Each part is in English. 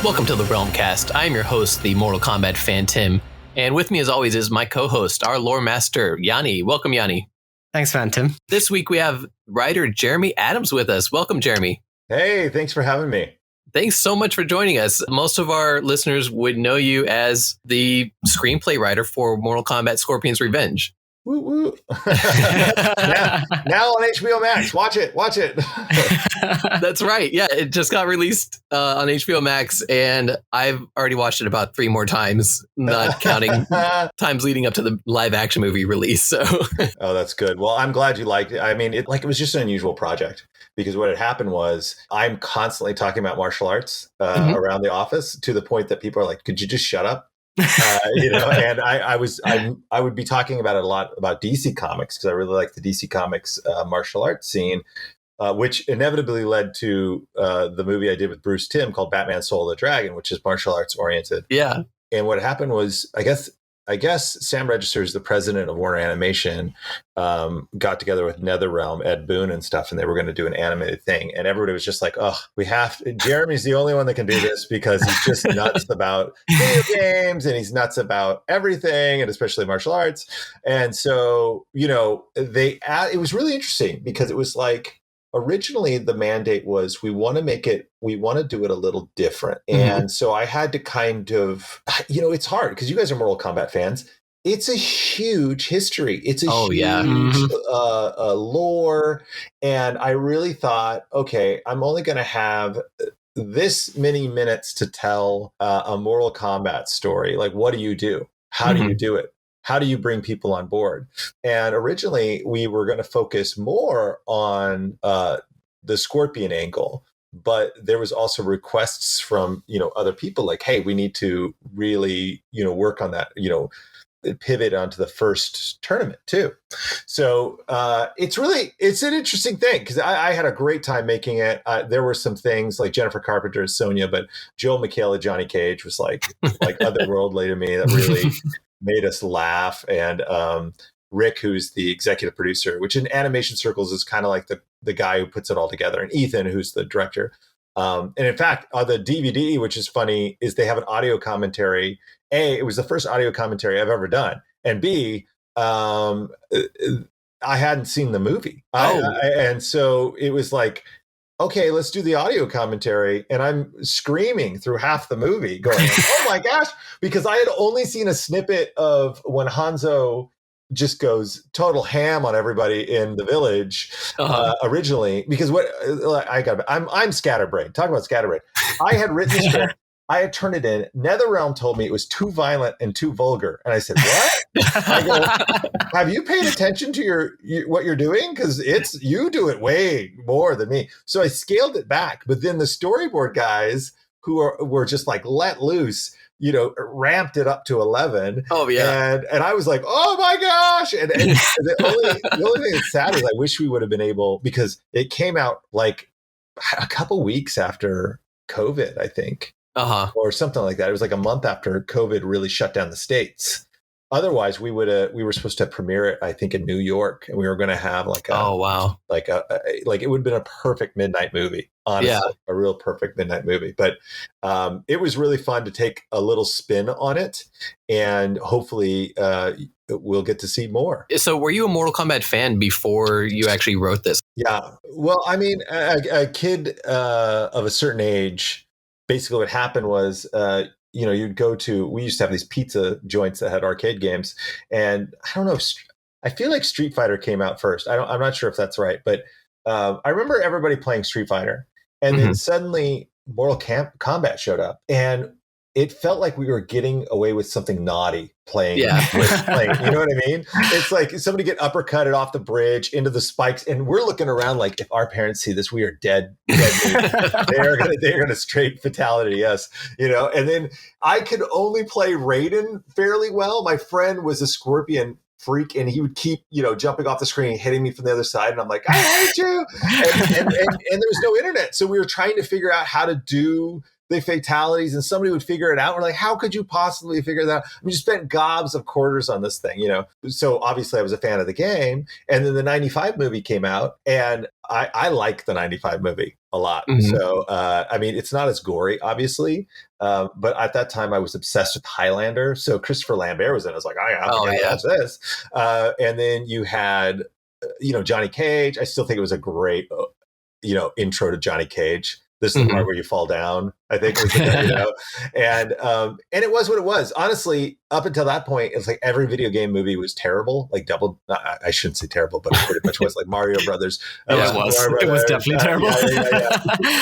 Welcome to the Realm Kast. I am your host, the Mortal Kombat fan, Tim. And with me, as always, is my co-host, our lore master, Yanni. Welcome, Yanni. Thanks, Phantom. This week, we have writer Jeremy Adams with us. Welcome, Jeremy. Hey, thanks for having me. Thanks so much for joining us. Most of our listeners would know you as the screenplay writer for Mortal Kombat Scorpion's Revenge. Woo woo. now on HBO Max. Watch it. That's right. Yeah, it just got released on HBO Max, and I've already watched it about 3 more times, not counting times leading up to the live action movie release. So, oh, that's good. Well, I'm glad you liked it. I mean, it was just an unusual project because what had happened was I'm constantly talking about martial arts around the office to the point that people are like, "Could you just shut up?" And I would be talking about it a lot about DC Comics because I really like the DC Comics martial arts scene, which inevitably led to the movie I did with Bruce Timm called Batman: Soul of the Dragon, which is martial arts oriented. Yeah. And what happened was, I guess Sam Registers, the president of Warner Animation, got together with NetherRealm, Ed Boon and stuff, and they were going to do an animated thing. And everybody was just like, "Oh, Jeremy's the only one that can do this because he's just nuts about video games and he's nuts about everything, and especially martial arts." And so, it was really interesting because it was like, originally the mandate was we want to do it a little different. And so I had to kind of, it's hard because you guys are Mortal Kombat fans. It's a huge history. It's a huge lore. And I really thought, okay, I'm only going to have this many minutes to tell a Mortal Kombat story. Like, what do you do? How do you do it? How do you bring people on board? And originally, we were going to focus more on the Scorpion angle, but there was also requests from other people like, "Hey, we need to really work on that, pivot onto the first tournament too." So it's an interesting thing because I had a great time making it. There were some things like Jennifer Carpenter as Sonya, but Joel McHale, Johnny Cage was like otherworldly to me. That really made us laugh. And Rick, who's the executive producer, which in animation circles is kind of like the guy who puts it all together, and Ethan, who's the director. And in fact, on the DVD, which is funny, is they have an audio commentary. A, it was the first audio commentary I've ever done. And B, I hadn't seen the movie. And so it was like, okay, let's do the audio commentary. And I'm screaming through half the movie going, "Oh my gosh," because I had only seen a snippet of when Hanzo just goes total ham on everybody in the village originally, because I'm scatterbrained. Talk about scatterbrained. I had written the script. I had turned it in. NetherRealm told me it was too violent and too vulgar. And I said, "What?" I go, "Have you paid attention to what you're doing? Because you do it way more than me." So I scaled it back. But then the storyboard guys who were just like let loose, ramped it up to 11. Oh, yeah. And I was like, "Oh my gosh." And the only thing that's sad is I wish we would have been able, because it came out like a couple weeks after COVID, I think. Or something like that. It was like a month after COVID really shut down the States. Otherwise, we were supposed to premiere it, I think, in New York, and we were going to have like it would have been a perfect midnight movie. Honestly, a real perfect midnight movie. But it was really fun to take a little spin on it, and hopefully we'll get to see more. So, were you a Mortal Kombat fan before you actually wrote this? Yeah. Well, I mean, a kid of a certain age. Basically, what happened was, you'd go to, we used to have these pizza joints that had arcade games. And I don't know I feel like Street Fighter came out first. I'm not sure if that's right. But I remember everybody playing Street Fighter. And then suddenly Mortal Kombat showed up. And it felt like we were getting away with something naughty playing. You know what I mean? It's like somebody get uppercutted off the bridge into the spikes, and we're looking around like, if our parents see this, we are dead. They're gonna straight fatality us, And then I could only play Raiden fairly well. My friend was a Scorpion freak, and he would keep, jumping off the screen, hitting me from the other side, and I'm like, "I hate you!" And there was no internet, so we were trying to figure out how to do the fatalities, and somebody would figure it out. We're like, how could you possibly figure that out? I mean, you spent gobs of quarters on this thing, So obviously I was a fan of the game. And then the 95 movie came out, and I like the 95 movie a lot. Mhm. So, I mean, it's not as gory, obviously. But at that time, I was obsessed with Highlander. So Christopher Lambert was in it. I was like, I have to watch this. And then you had, Johnny Cage. I still think it was a great, intro to Johnny Cage. This is the part where you fall down, I think. And it was what it was. Honestly, up until that point, it's like every video game movie was terrible. Like I shouldn't say terrible, but it pretty much was like Mario Brothers. It was definitely terrible.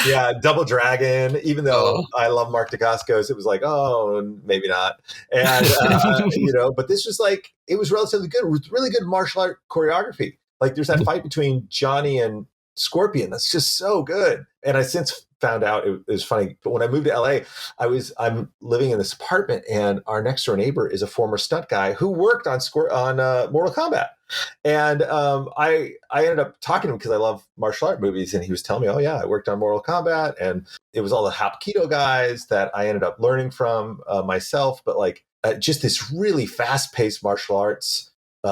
Yeah, Double Dragon. Even though I love Mark Dacascos, it was like, maybe not. And but this was like, it was relatively good with really good martial art choreography. Like there's that fight between Johnny and Scorpion that's just so good. And I since found out, it was funny, but when I moved to LA, I'm living in this apartment, and our next door neighbor is a former stunt guy who worked on Mortal Kombat. And I ended up talking to him because I love martial art movies, and he was telling me, oh yeah, I worked on Mortal Kombat, and it was all the Hapkido guys that I ended up learning from myself, but like just this really fast-paced martial arts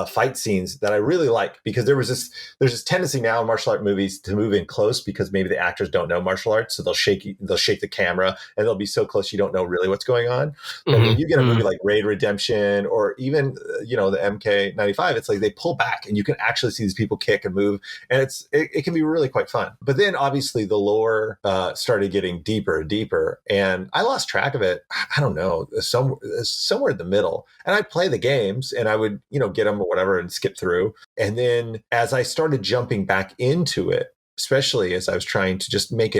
fight scenes that I really like, because there's this tendency now in martial art movies to move in close because maybe the actors don't know martial arts, so they'll shake the camera and they'll be so close you don't know really what's going on. And when you get a movie like Raid Redemption or even the MK95, it's like they pull back and you can actually see these people kick and move, and it can be really quite fun. But then obviously the lore started getting deeper and deeper, and I lost track of it. I don't know, somewhere in the middle. And I'd play the games and I would get them or whatever and skip through. And then as I started jumping back into it, especially as I was trying to just make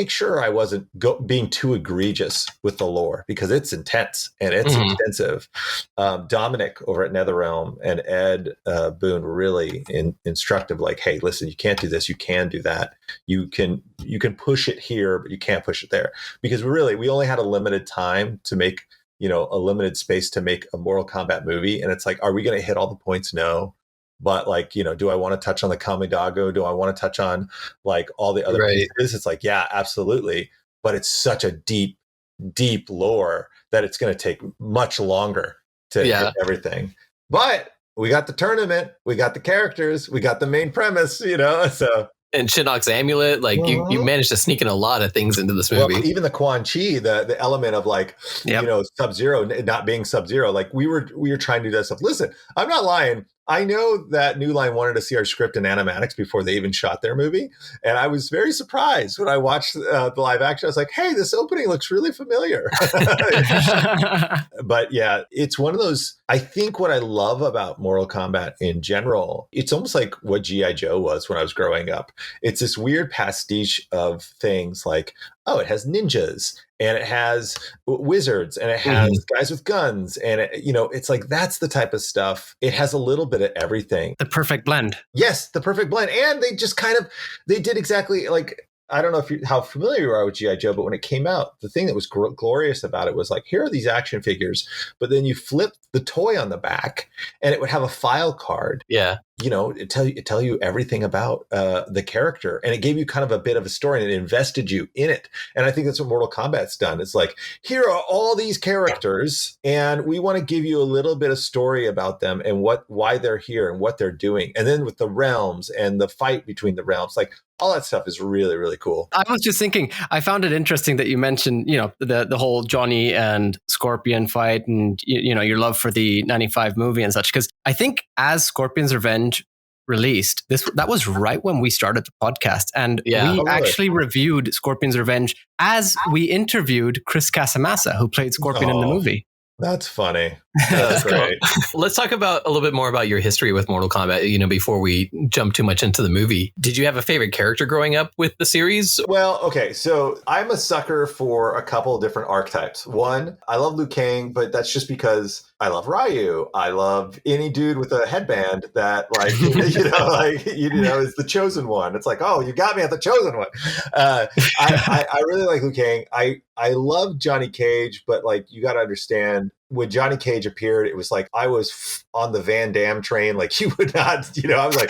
sure I wasn't being too egregious with the lore, because it's intense and it's extensive. Dominic over at NetherRealm and Ed Boon were really instructive. Like, hey, listen, you can't do this. You can do that. You can push it here, but you can't push it there, because we only had a limited time to make, a limited space to make a Mortal Kombat movie. And it's like, are we going to hit all the points? No. But like, do I want to touch on the Kamidago? Do I want to touch on like all the other pieces? It's like, yeah, absolutely. But it's such a deep, deep lore that it's going to take much longer to hit everything. But we got the tournament, we got the characters, we got the main premise, so. And Shinnok's amulet, like you managed to sneak in a lot of things into this movie. Well, even the Quan Chi, the element of like, Sub-Zero not being Sub-Zero, like we were trying to do that stuff. Listen, I'm not lying. I know that New Line wanted to see our script in animatics before they even shot their movie. And I was very surprised when I watched the live action. I was like, hey, this opening looks really familiar. But yeah, it's one of those, I think what I love about Mortal Kombat in general, it's almost like what G.I. Joe was when I was growing up. It's this weird pastiche of things like, oh, it has ninjas and it has wizards and it has guys with guns. And, it's like, that's the type of stuff. It has a little bit of everything. The perfect blend. Yes, the perfect blend. And they just they did exactly like, I don't know how familiar you are with G.I. Joe, but when it came out, the thing that was glorious about it was like, here are these action figures, but then you flip the toy on the back and it would have a file card. Yeah. It tell you everything about the character, and it gave you kind of a bit of a story and it invested you in it. And I think that's what Mortal Kombat's done. It's like, here are all these characters and we want to give you a little bit of story about them and why they're here and what they're doing. And then with the realms and the fight between the realms, like all that stuff is really, really cool. I was just thinking, I found it interesting that you mentioned, the whole Johnny and Scorpion fight and, your love for the 95 movie and such. Because I think as Scorpion's Revenge released, that was right when we started the podcast. And we actually reviewed Scorpion's Revenge as we interviewed Chris Casamassa, who played Scorpion in the movie. That's funny. That's great. Let's talk about a little bit more about your history with Mortal Kombat, before we jump too much into the movie. Did you have a favorite character growing up with the series? Well, okay. So I'm a sucker for a couple of different archetypes. One, I love Liu Kang, but that's just because I love Ryu. I love any dude with a headband that is the chosen one. It's like, oh, you got me at the chosen one. I really like Liu Kang. I love Johnny Cage, but like, you got to understand, when Johnny Cage appeared, it was like I was on the Van Damme train. Like he would not, I was like,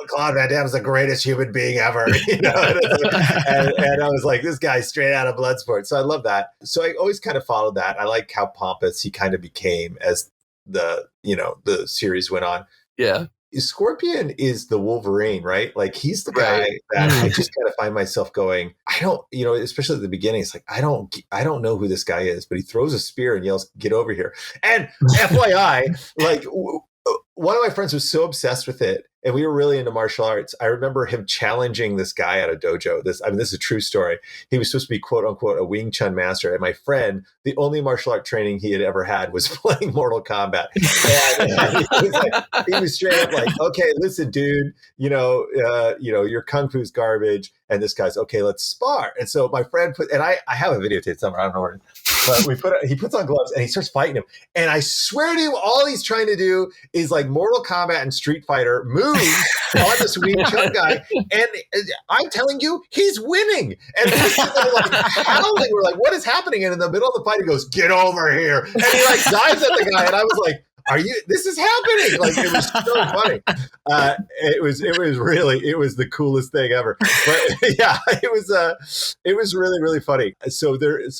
Claude Van Damme is the greatest human being ever, and I was like, this guy's straight out of Bloodsport. So I love that. So I always kind of followed that. I like how pompous he kind of became as the series went on. Yeah. Scorpion is the Wolverine, right? Like he's the guy that I just kind of find myself going, I don't, especially at the beginning, it's like, I don't know who this guy is, but he throws a spear and yells, "Get over here." And FYI, like one of my friends was so obsessed with it, and we were really into martial arts. I remember him challenging this guy at a dojo. This is a true story. He was supposed to be quote unquote a Wing Chun master. And my friend, the only martial art training he had ever had was playing Mortal Kombat. And he was straight up like, okay, listen, dude, your Kung Fu's garbage. And this guy's, okay, let's spar. And so my friend I have a videotape somewhere, I don't know where, but he puts on gloves and he starts fighting him. And I swear to you, all he's trying to do is like Mortal Kombat and Street Fighter moves on this Wing Chun guy. And I'm telling you, he's winning. And we're like howling. We're like, what is happening? And in the middle of the fight, he goes, "Get over here." And he like dives at the guy. And I was like, this is happening. Like, it was so funny. It was the coolest thing ever. But yeah, it was really, really funny. So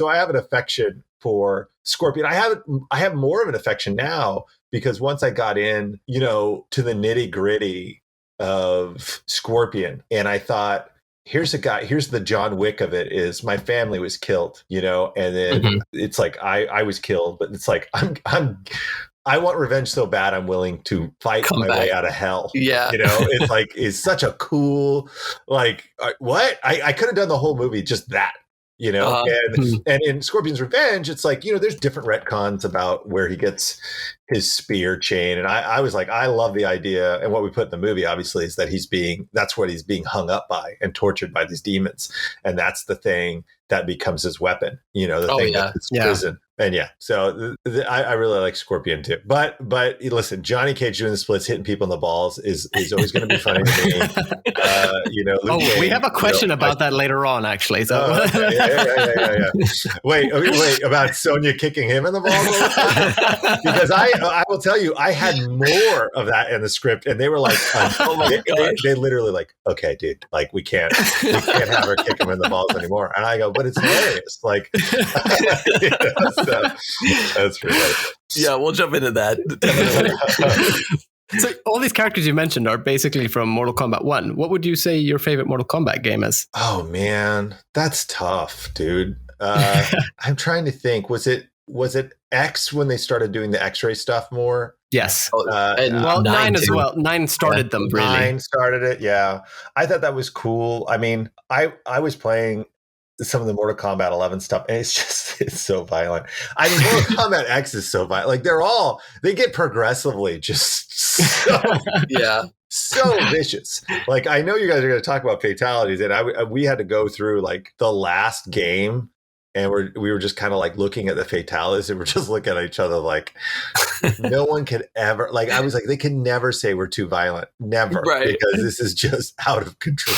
I have an affection for Scorpion. I have more of an affection now because once I got in, to the nitty gritty of Scorpion, and I thought, here's the John Wick of it is my family was killed, and then it's like, I was killed, but it's like, I want revenge so bad I'm willing to fight my way out of hell. Yeah. It's like, is such a cool, like, what? I could have done the whole movie just that, and in Scorpion's Revenge, it's like, there's different retcons about where he gets his spear chain. And I was like, I love the idea. And what we put in the movie, obviously, is that that's what he's being hung up by and tortured by these demons. And that's the thing that becomes his weapon, that's prison. And so I really like Scorpion too. But listen, Johnny Cage doing the splits, hitting people in the balls is always going to be funny to me. Luke Cage, we have a question about that later on, actually. So yeah. Wait, about Sonya kicking him in the balls? Because I will tell you, I had more of that in the script, and they were like, they literally like, okay, dude, like we can't have her kick him in the balls anymore. And I go, but it's hilarious, like. So, that's really yeah, we'll jump into that. So all these characters you mentioned are basically from Mortal Kombat 1. What would you say your favorite Mortal Kombat game is? Oh man, that's tough, dude. I'm trying to think. Was it X when they started doing the X-ray stuff more? Yes. And 9 as well. 9 started them, really. 9 started it, yeah. I thought that was cool. I mean, I was playing some of the Mortal Kombat 11 stuff, and it's so violent. I mean, Mortal Kombat X is so violent. Like they get progressively just so vicious. Like, I know you guys are going to talk about fatalities, and we had to go through like the last game, and we were just kind of like looking at the fatalities, and we're just looking at each other like, no one could ever, like, I was like, they can never say we're too violent. Never. Right. Because this is just out of control.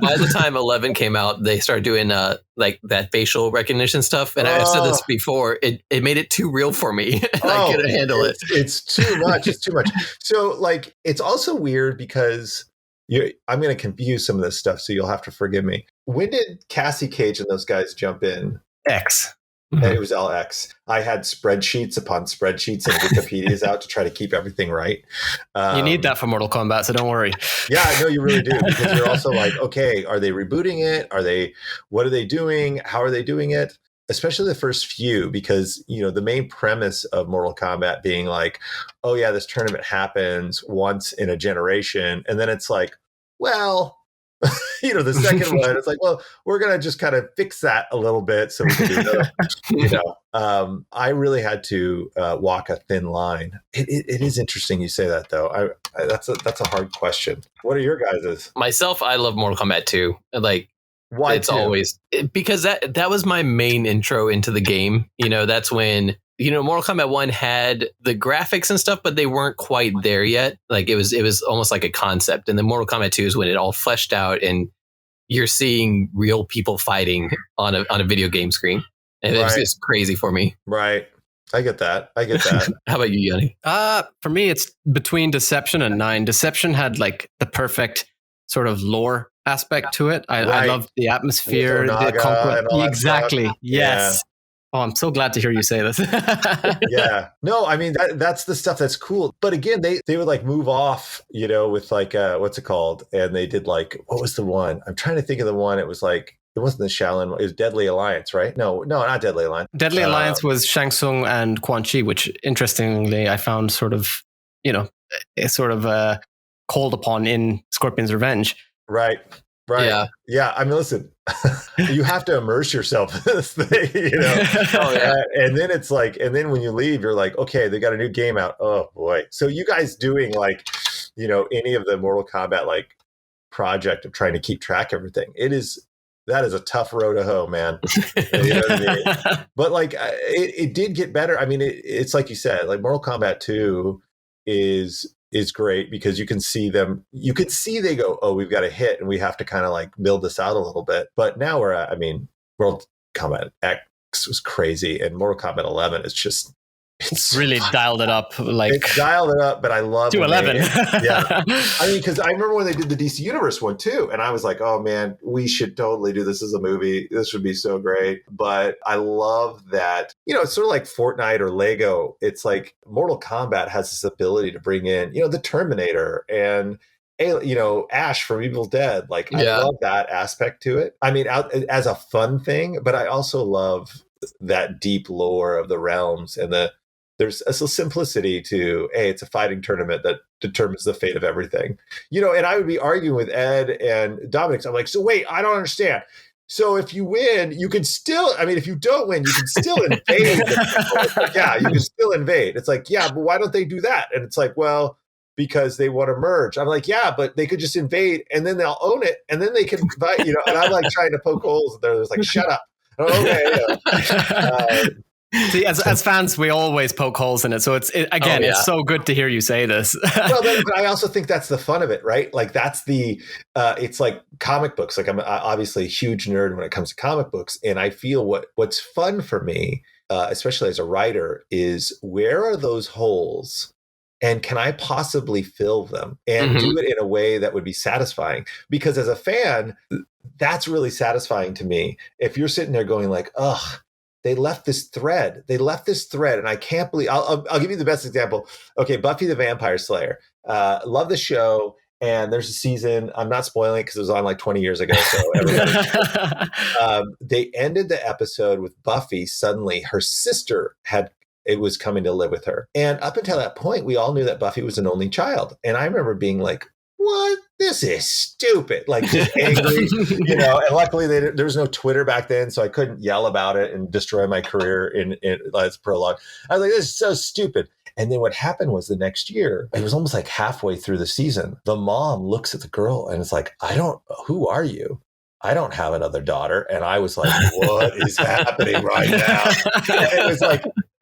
By the time 11 came out, they started doing like that facial recognition stuff. And I've said this before, it made it too real for me. I couldn't handle it. It's too much. It's too much. So like, it's also weird because I'm going to confuse some of this stuff, so you'll have to forgive me. When did Cassie Cage and those guys jump in? X. And it was all X. I had spreadsheets upon spreadsheets and Wikipedias out to try to keep everything right. You need that for Mortal Kombat, so don't worry. Yeah, I know you really do, because you're also like, okay, are they rebooting it? What are they doing? How are they doing it? Especially the first few, because, the main premise of Mortal Kombat being like, oh yeah, this tournament happens once in a generation. And then it's like, well, the second one, it's like, well, we're going to just kind of fix that a little bit so we can do another. I really had to walk a thin line. It is interesting you say that, though. That's a hard question. What are your guys's? Myself, I love Mortal Kombat 2. Like, why? It's always because that was my main intro into the game. That's when Mortal Kombat 1 had the graphics and stuff, but they weren't quite there yet. Like it was almost like a concept. And then Mortal Kombat 2 is when it all fleshed out and you're seeing real people fighting on a video game screen. And it's just crazy for me. Right. I get that. I get that. How about you, Yanni? For me, it's between Deception and 9. Deception had like the perfect sort of lore aspect to it. I love the atmosphere, With the Onaga conquest. and all that Exactly. stuff. Yes. Oh, I'm so glad to hear you say this. Yeah. No, I mean, that's the stuff that's cool. But again, they would like move off, with like, what's it called? And they did like, what was the one? I'm trying to think of the one. It was like, it wasn't the Shaolin. It was Deadly Alliance, right? No, not Deadly Alliance. Deadly Alliance was Shang Tsung and Quan Chi, which interestingly I found sort of called upon in Scorpion's Revenge. Right. Yeah. I mean, listen, you have to immerse yourself in this thing, Oh, yeah. And then it's like, and then when you leave, you're like, okay, they got a new game out. Oh boy. So you guys doing like, any of the Mortal Kombat like project of trying to keep track of everything. That is a tough road to hoe, man. You know what I mean? But like, it did get better. I mean, it's like you said, like Mortal Kombat 2 is great because you can see them. You can see they go, oh, we've got a hit, and we have to kind of like build this out a little bit. But now we're at, I mean, Mortal Kombat X was crazy, and Mortal Kombat 11 is just. It's really dialed it up. It's dialed it up, but I love to 11. Yeah, I mean, because I remember when they did the DC Universe one too, and I was like, "Oh man, we should totally do this as a movie. This would be so great." But I love that. It's sort of like Fortnite or Lego. It's like Mortal Kombat has this ability to bring in, the Terminator and Ash from Evil Dead. Like, I love that aspect to it. I mean, as a fun thing, but I also love that deep lore of the realms and there's a simplicity to, hey, it's a fighting tournament that determines the fate of everything. And I would be arguing with Ed and Dominic. I'm like, so wait, I don't understand. So if you win, you can still, I mean, if you don't win, you can still invade. Like, yeah, you can still invade. It's like, yeah, but why don't they do that? And it's like, well, because they want to merge. I'm like, yeah, but they could just invade and then they'll own it and then they can fight, and I'm like trying to poke holes there. There's like, shut up. Okay. See, as fans, we always poke holes in it. So it's so good to hear you say this. Well, but I also think that's the fun of it, right? Like that's it's like comic books. Like I'm obviously a huge nerd when it comes to comic books. And I feel what's fun for me, especially as a writer, is where are those holes? And can I possibly fill them and do it in a way that would be satisfying? Because as a fan, that's really satisfying to me. If you're sitting there going like, ugh, they left this thread. And I can't believe, I'll give you the best example. Okay, Buffy the Vampire Slayer. Love the show. And there's a season, I'm not spoiling it because it was on like 20 years ago. So they ended the episode with Buffy. Suddenly her sister was coming to live with her. And up until that point, we all knew that Buffy was an only child. And I remember being like, what? This is stupid. Like just angry, and luckily there was no Twitter back then. So I couldn't yell about it and destroy my career in as prologue. I was like, this is so stupid. And then what happened was the next year, it was almost like halfway through the season, the mom looks at the girl and it's like, who are you? I don't have another daughter. And I was like, what is happening right now?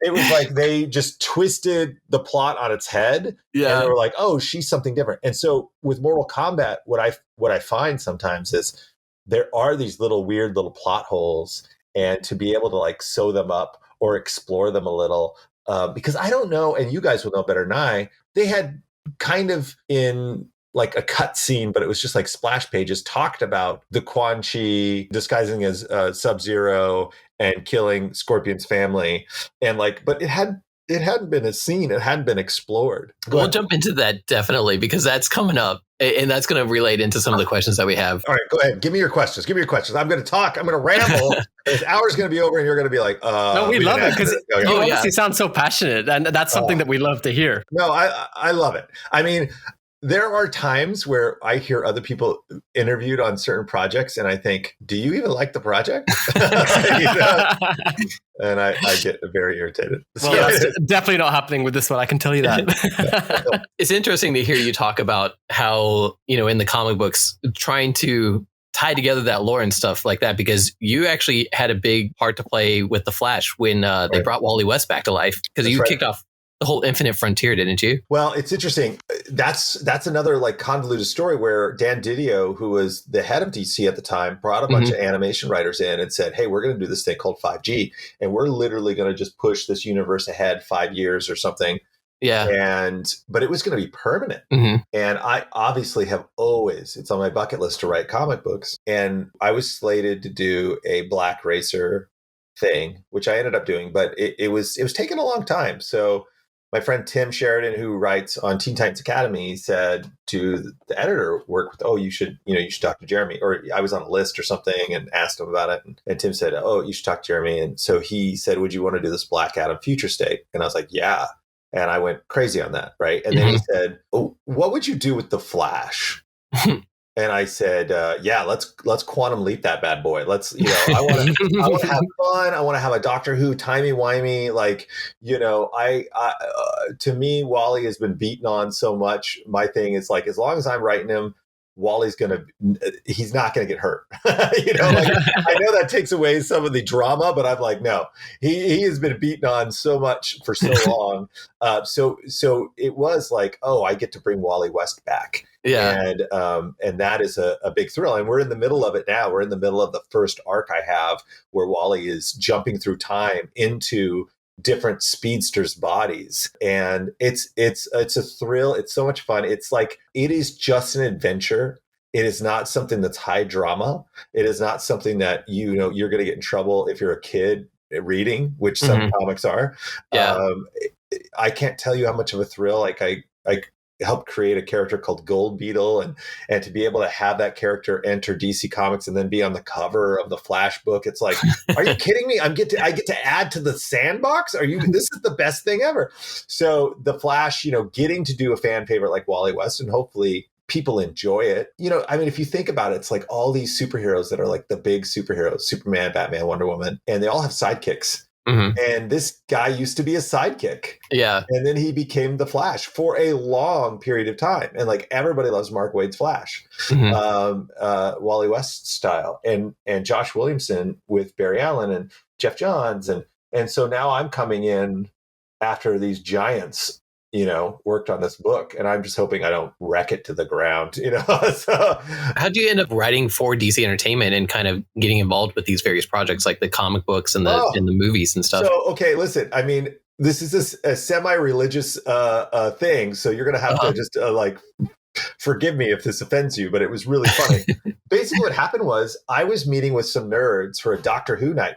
It was like they just twisted the plot on its head. Yeah. And they were like, oh, she's something different. And so with Mortal Kombat, what I find sometimes is there are these weird little plot holes, and to be able to like sew them up or explore them a little, because I don't know, and you guys will know better than I, they had kind of in like a cut scene, but it was just like splash pages, talked about the Quan Chi disguising as Sub-Zero and killing Scorpion's family. And like, but it hadn't been a scene. It hadn't been explored. We'll jump into that definitely, because that's coming up, and that's going to relate into some of the questions that we have. All right, go ahead. Give me your questions. I'm going to talk. I'm going to ramble. This hour's going to be over and you're going to be like, no, we love it because you obviously sound so passionate, and that's something that we love to hear. No, I love it. I mean, there are times where I hear other people interviewed on certain projects and I think, do you even like the project? And I get very irritated. Well, that's definitely not happening with this one. I can tell you that. It's interesting to hear you talk about how, in the comic books, trying to tie together that lore and stuff like that, because you actually had a big part to play with the Flash when they brought Wally West back to life, because you kicked off the whole Infinite Frontier, didn't you? Well, it's interesting. that's another like convoluted story where Dan Didio, who was the head of DC at the time, brought a bunch of animation writers in and said, hey, we're going to do this thing called 5G, and we're literally going to just push this universe ahead 5 years or something. Yeah. But it was going to be permanent. And I obviously have always, it's on my bucket list to write comic books. And I was slated to do a Black Racer thing, which I ended up doing, but it was taking a long time. So my friend Tim Sheridan, who writes on Teen Titans Academy, said to the editor, work with, you should talk to Jeremy. Or I was on a list or something and asked him about it. And Tim said, you should talk to Jeremy. And so he said, would you want to do this Black Adam Future State? And I was like, yeah. And I went crazy on that, right? And then he said, what would you do with the Flash? And I said, yeah, let's quantum leap that bad boy. Let's, I want to have fun. I want to have a Doctor Who timey-wimey. Like, to me, Wally has been beaten on so much. My thing is like, as long as I'm writing him, Wally's he's not going to get hurt. I know that takes away some of the drama, but I'm like, no, he has been beaten on so much for so long. So it was like, I get to bring Wally West back. Yeah. And that is a big thrill. And we're in the middle of it now. We're in the middle of the first arc I have where Wally is jumping through time into different speedsters' bodies, and it's a thrill. It's so much fun. It's like, it is just an adventure. It is not something that's high drama. It is not something that you're going to get in trouble if you're a kid reading, which some comics are. I can't tell you how much of a thrill. Like I helped create a character called Gold Beetle, and to be able to have that character enter DC Comics and then be on the cover of the Flash book. It's like, are you kidding me? I get to add to the sandbox. This is the best thing ever. So the Flash, getting to do a fan favorite like Wally West, and hopefully people enjoy it. If you think about it, it's like all these superheroes that are like the big superheroes, Superman, Batman, Wonder Woman, and they all have sidekicks. And this guy used to be a sidekick. Yeah. And then he became the Flash for a long period of time. And like, everybody loves Mark Waid's Flash, Wally West style, and Josh Williamson with Barry Allen and Jeff Johns. And so now I'm coming in after these giants, worked on this book, and I'm just hoping I don't wreck it to the ground, So, how do you end up writing for DC Entertainment and kind of getting involved with these various projects like the comic books and the movies and stuff? So, okay, listen, this is a semi-religious thing, so you're going to have to just forgive me if this offends you, but it was really funny. Basically what happened was I was meeting with some nerds for a Doctor Who night.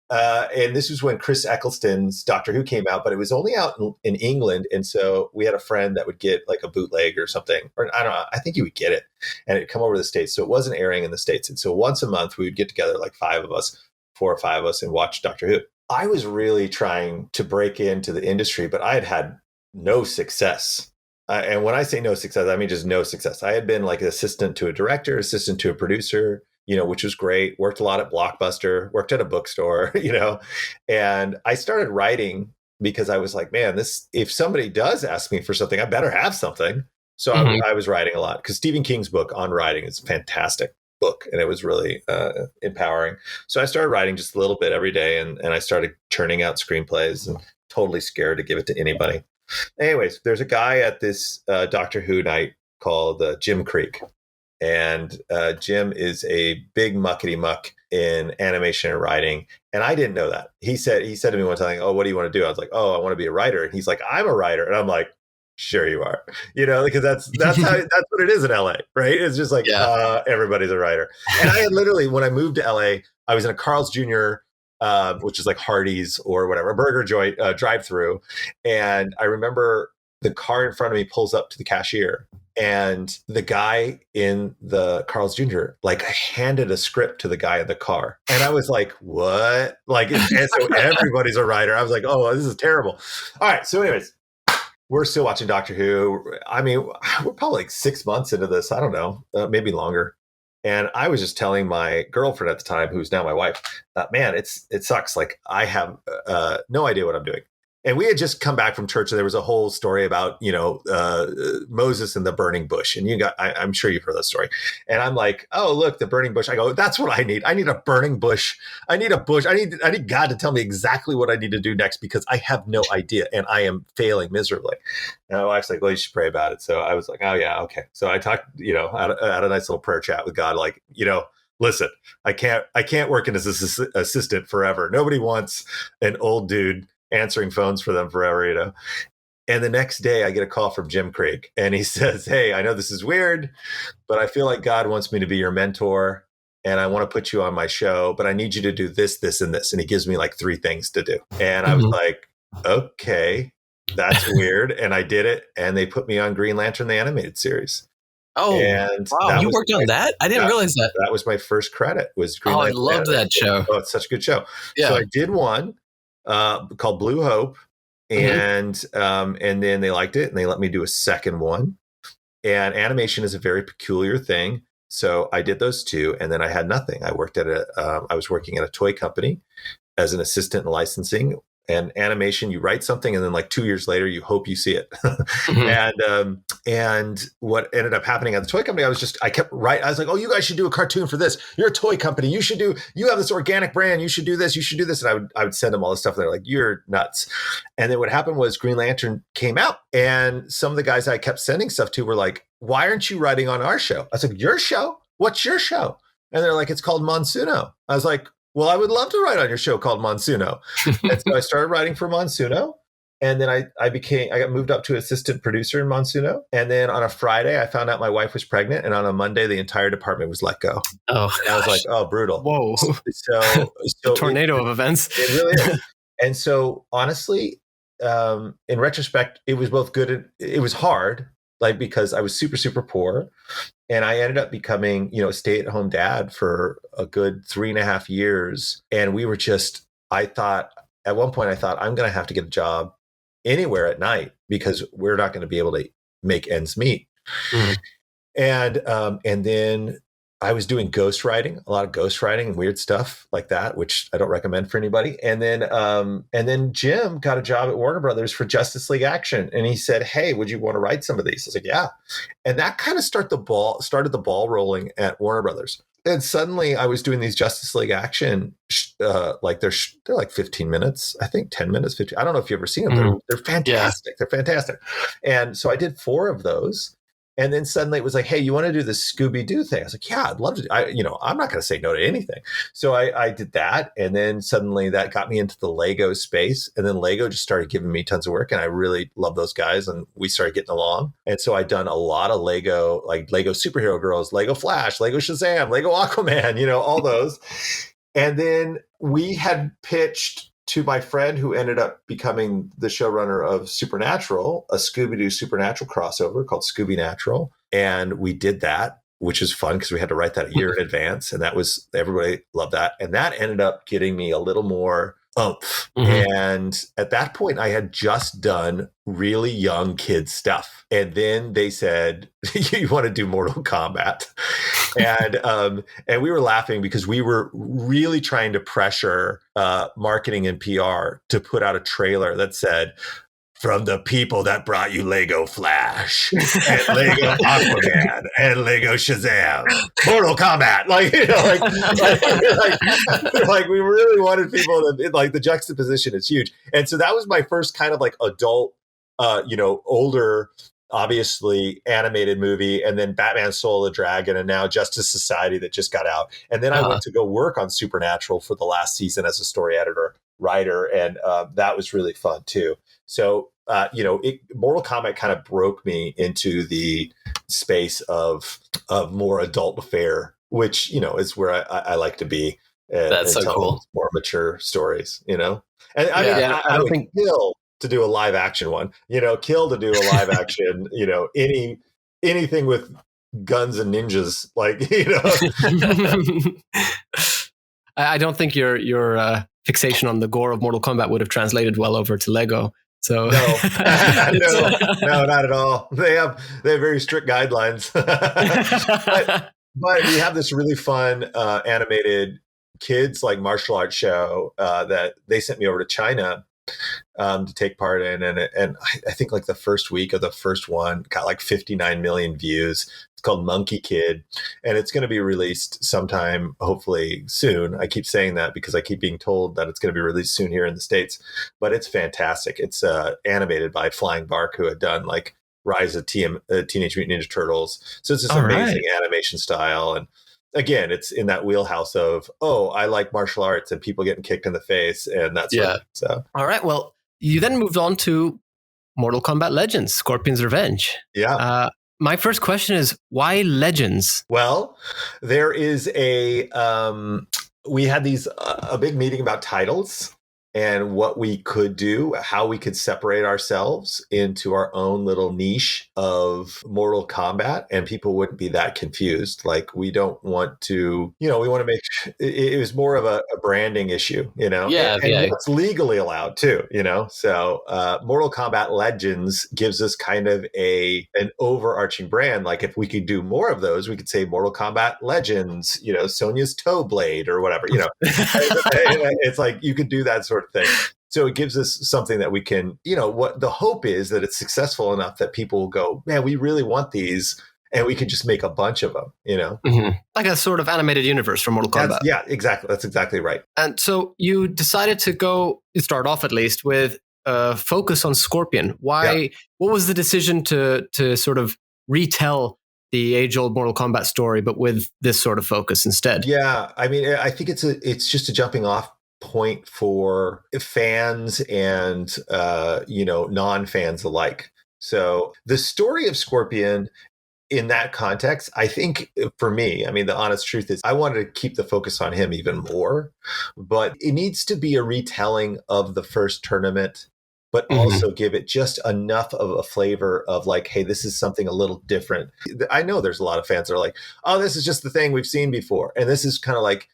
And this was when Chris Eccleston's Doctor Who came out, but it was only out in England. And so we had a friend that would get like a bootleg or something, or I don't know, I think he would get it and it'd come over to the States. So it wasn't airing in the States. And so once a month we would get together, like 4 or 5 of us, and watch Doctor Who. I was really trying to break into the industry, but I had no success. And when I say no success, I mean just no success. I had been like an assistant to a director, assistant to a producer, which was great. Worked a lot at Blockbuster, worked at a bookstore, and I started writing because I was like, man, if somebody does ask me for something, I better have something. So I was writing a lot, because Stephen King's book on writing is a fantastic book, and it was really empowering. So I started writing just a little bit every day, and I started churning out screenplays, and totally scared to give it to anybody. Anyways, there's a guy at this Doctor Who night called Jim Creek. And Jim is a big muckety muck in animation and writing. And I didn't know that. He said to me one time, what do you want to do? I was like, I want to be a writer. And he's like, I'm a writer. And I'm like, sure you are, because that's what it is in LA, right? It's just like, everybody's a writer. And I had literally, when I moved to LA, I was in a Carl's Jr., which is like Hardee's or whatever, a burger joint drive-through. And I remember the car in front of me pulls up to the cashier, and the guy in the Carl's Jr. handed a script to the guy in the car. And I was like, what? And so everybody's a writer. I was like, this is terrible. All right. So anyways, we're still watching Doctor Who. We're probably like 6 months into this. I don't know, maybe longer. And I was just telling my girlfriend at the time, who's now my wife, man, it sucks. Like, I have no idea what I'm doing. And we had just come back from church, and there was a whole story about, Moses and the burning bush. And I'm sure you've heard that story. And I'm like, oh, look, the burning bush. I go, that's what I need. I need a burning bush. I need a bush. I need God to tell me exactly what I need to do next, because I have no idea, and I am failing miserably. And my wife's like, well, you should pray about it. So I was like, oh yeah, okay. So I talked, had a nice little prayer chat with God, like, listen, I can't work in as an assistant forever. Nobody wants an old dude answering phones for them forever. And the next day I get a call from Jim Krieg, and he says, hey, I know this is weird, but I feel like God wants me to be your mentor, and I want to put you on my show, but I need you to do this, this, and this. And he gives me like 3 things to do. And I was like, okay, that's weird. And I did it. And they put me on Green Lantern, the animated series. Oh, and wow. You worked on that? I didn't realize that. That was my first credit, was Green Lantern. I loved that show. Oh, it's such a good show. Yeah. So I did one called Blue Hope. And then they liked it, and they let me do a second one. And animation is a very peculiar thing. So I did those 2, and then I had nothing. I was working at a toy company as an assistant in licensing. And animation, you write something, and then like 2 years later, you hope you see it. And what ended up happening at the toy company, I kept writing. I was like, oh, you guys should do a cartoon for this. You're a toy company. You have this organic brand. You should do this. You should do this. And I would send them all this stuff. And they're like, you're nuts. And then what happened was Green Lantern came out, and some of the guys I kept sending stuff to were like, why aren't you writing on our show? I was like, your show? What's your show? And they're like, it's called Monsuno. I was like, well, I would love to write on your show called Monsuno. And so I started writing for Monsuno. And then I got moved up to assistant producer in Monsuno. And then on a Friday, I found out my wife was pregnant. And on a Monday, the entire department was let go. Oh, and I was like, oh, brutal. Whoa. So tornado of events. It really is. And so honestly, in retrospect, it was both good and it was hard, like, because I was super, super poor. And I ended up becoming, a stay-at-home dad for a good 3.5 years. And we were at one point, I thought, I'm going to have to get a job anywhere at night, because we're not going to be able to make ends meet. And then I was doing ghostwriting, a lot of ghostwriting and weird stuff like that, which I don't recommend for anybody. And then Jim got a job at Warner Brothers for Justice League Action. And he said, hey, would you want to write some of these? I was like, yeah. And that kind of started the ball rolling at Warner Brothers. And suddenly I was doing these Justice League Action, they're like 15 minutes, I think 10 minutes, 15. I don't know if you've ever seen them. They're fantastic. Yeah. They're fantastic. And so I did 4 of those. And then suddenly it was like, hey, you want to do this Scooby-Doo thing? I was like, yeah, I'd love to. I'm not going to say no to anything. So I did that. And then suddenly that got me into the Lego space. And then Lego just started giving me tons of work. And I really love those guys. And we started getting along. And so I'd done a lot of Lego, like Lego Superhero Girls, Lego Flash, Lego Shazam, Lego Aquaman, all those. And then we had pitched to my friend who ended up becoming the showrunner of Supernatural, a Scooby-Doo Supernatural crossover called Scooby Natural. And we did that, which is fun because we had to write that a year in advance. And everybody loved that. And that ended up getting me a little more oomph. And at that point, I had just done really young kids stuff. And then they said, you want to do Mortal Kombat? And we were laughing because we were really trying to pressure marketing and PR to put out a trailer that said, from the people that brought you Lego Flash and Lego Aquaman and Lego Shazam, Mortal Kombat. Like we really wanted people to, like, the juxtaposition is huge. And so that was my first kind of like adult, older, obviously animated movie, and then Batman Soul of the Dragon, and now Justice Society that just got out. And then I went to go work on Supernatural for the last season as a story editor, writer, and that was really fun too. So, Mortal Kombat kind of broke me into the space of more adult fare, which, is where I like to be. That's so cool. More mature stories, And I don't think kill to do a live action one, kill to do a live action, anything with guns and ninjas, I don't think your fixation on the gore of Mortal Kombat would have translated well over to Lego. So no, not at all. They have very strict guidelines. but we have this really fun animated kids like martial arts show that they sent me over to China. to take part in. And I think like the first week of the first one got like 59 million views. It's called Monkey Kid, and it's going to be released sometime, hopefully soon. I keep saying that because I keep being told that it's going to be released soon here in the States, but it's fantastic. It's animated by Flying Bark, who had done like Rise of Teenage Mutant Ninja Turtles. So it's this amazing animation style. And again, it's in that wheelhouse of, oh, I like martial arts and people getting kicked in the face. And that's so. All right. Well, you then moved on to Mortal Kombat Legends, Scorpion's Revenge. Yeah. My first question is, why Legends? Well, there is we had a big meeting about titles and what we could do, how we could separate ourselves into our own little niche of Mortal Kombat, and people wouldn't be that confused. Like, we don't want to, we want to make it was more of a branding issue, and it's legally allowed too, So Mortal Kombat Legends gives us kind of an overarching brand. Like, if we could do more of those, we could say Mortal Kombat Legends, Sonya's toe blade or whatever, It's like you could do that sort of thing. So it gives us something that we can, what the hope is that it's successful enough that people will go, man, we really want these, and we could just make a bunch of them, Mm-hmm. Like a sort of animated universe for Mortal Kombat. Yeah, exactly. That's exactly right. And so you decided to start off at least with focus on Scorpion. Why? Yeah. What was the decision to sort of retell the age-old Mortal Kombat story, but with this sort of focus instead? Yeah, I mean, I think it's just a jumping off point for fans and non-fans alike. So the story of Scorpion in that context, I think for me, I mean, the honest truth is I wanted to keep the focus on him even more, but it needs to be a retelling of the first tournament, but also give it just enough of a flavor of like, hey, this is something a little different. I know there's a lot of fans that are like, oh, this is just the thing we've seen before. And this is kind of like,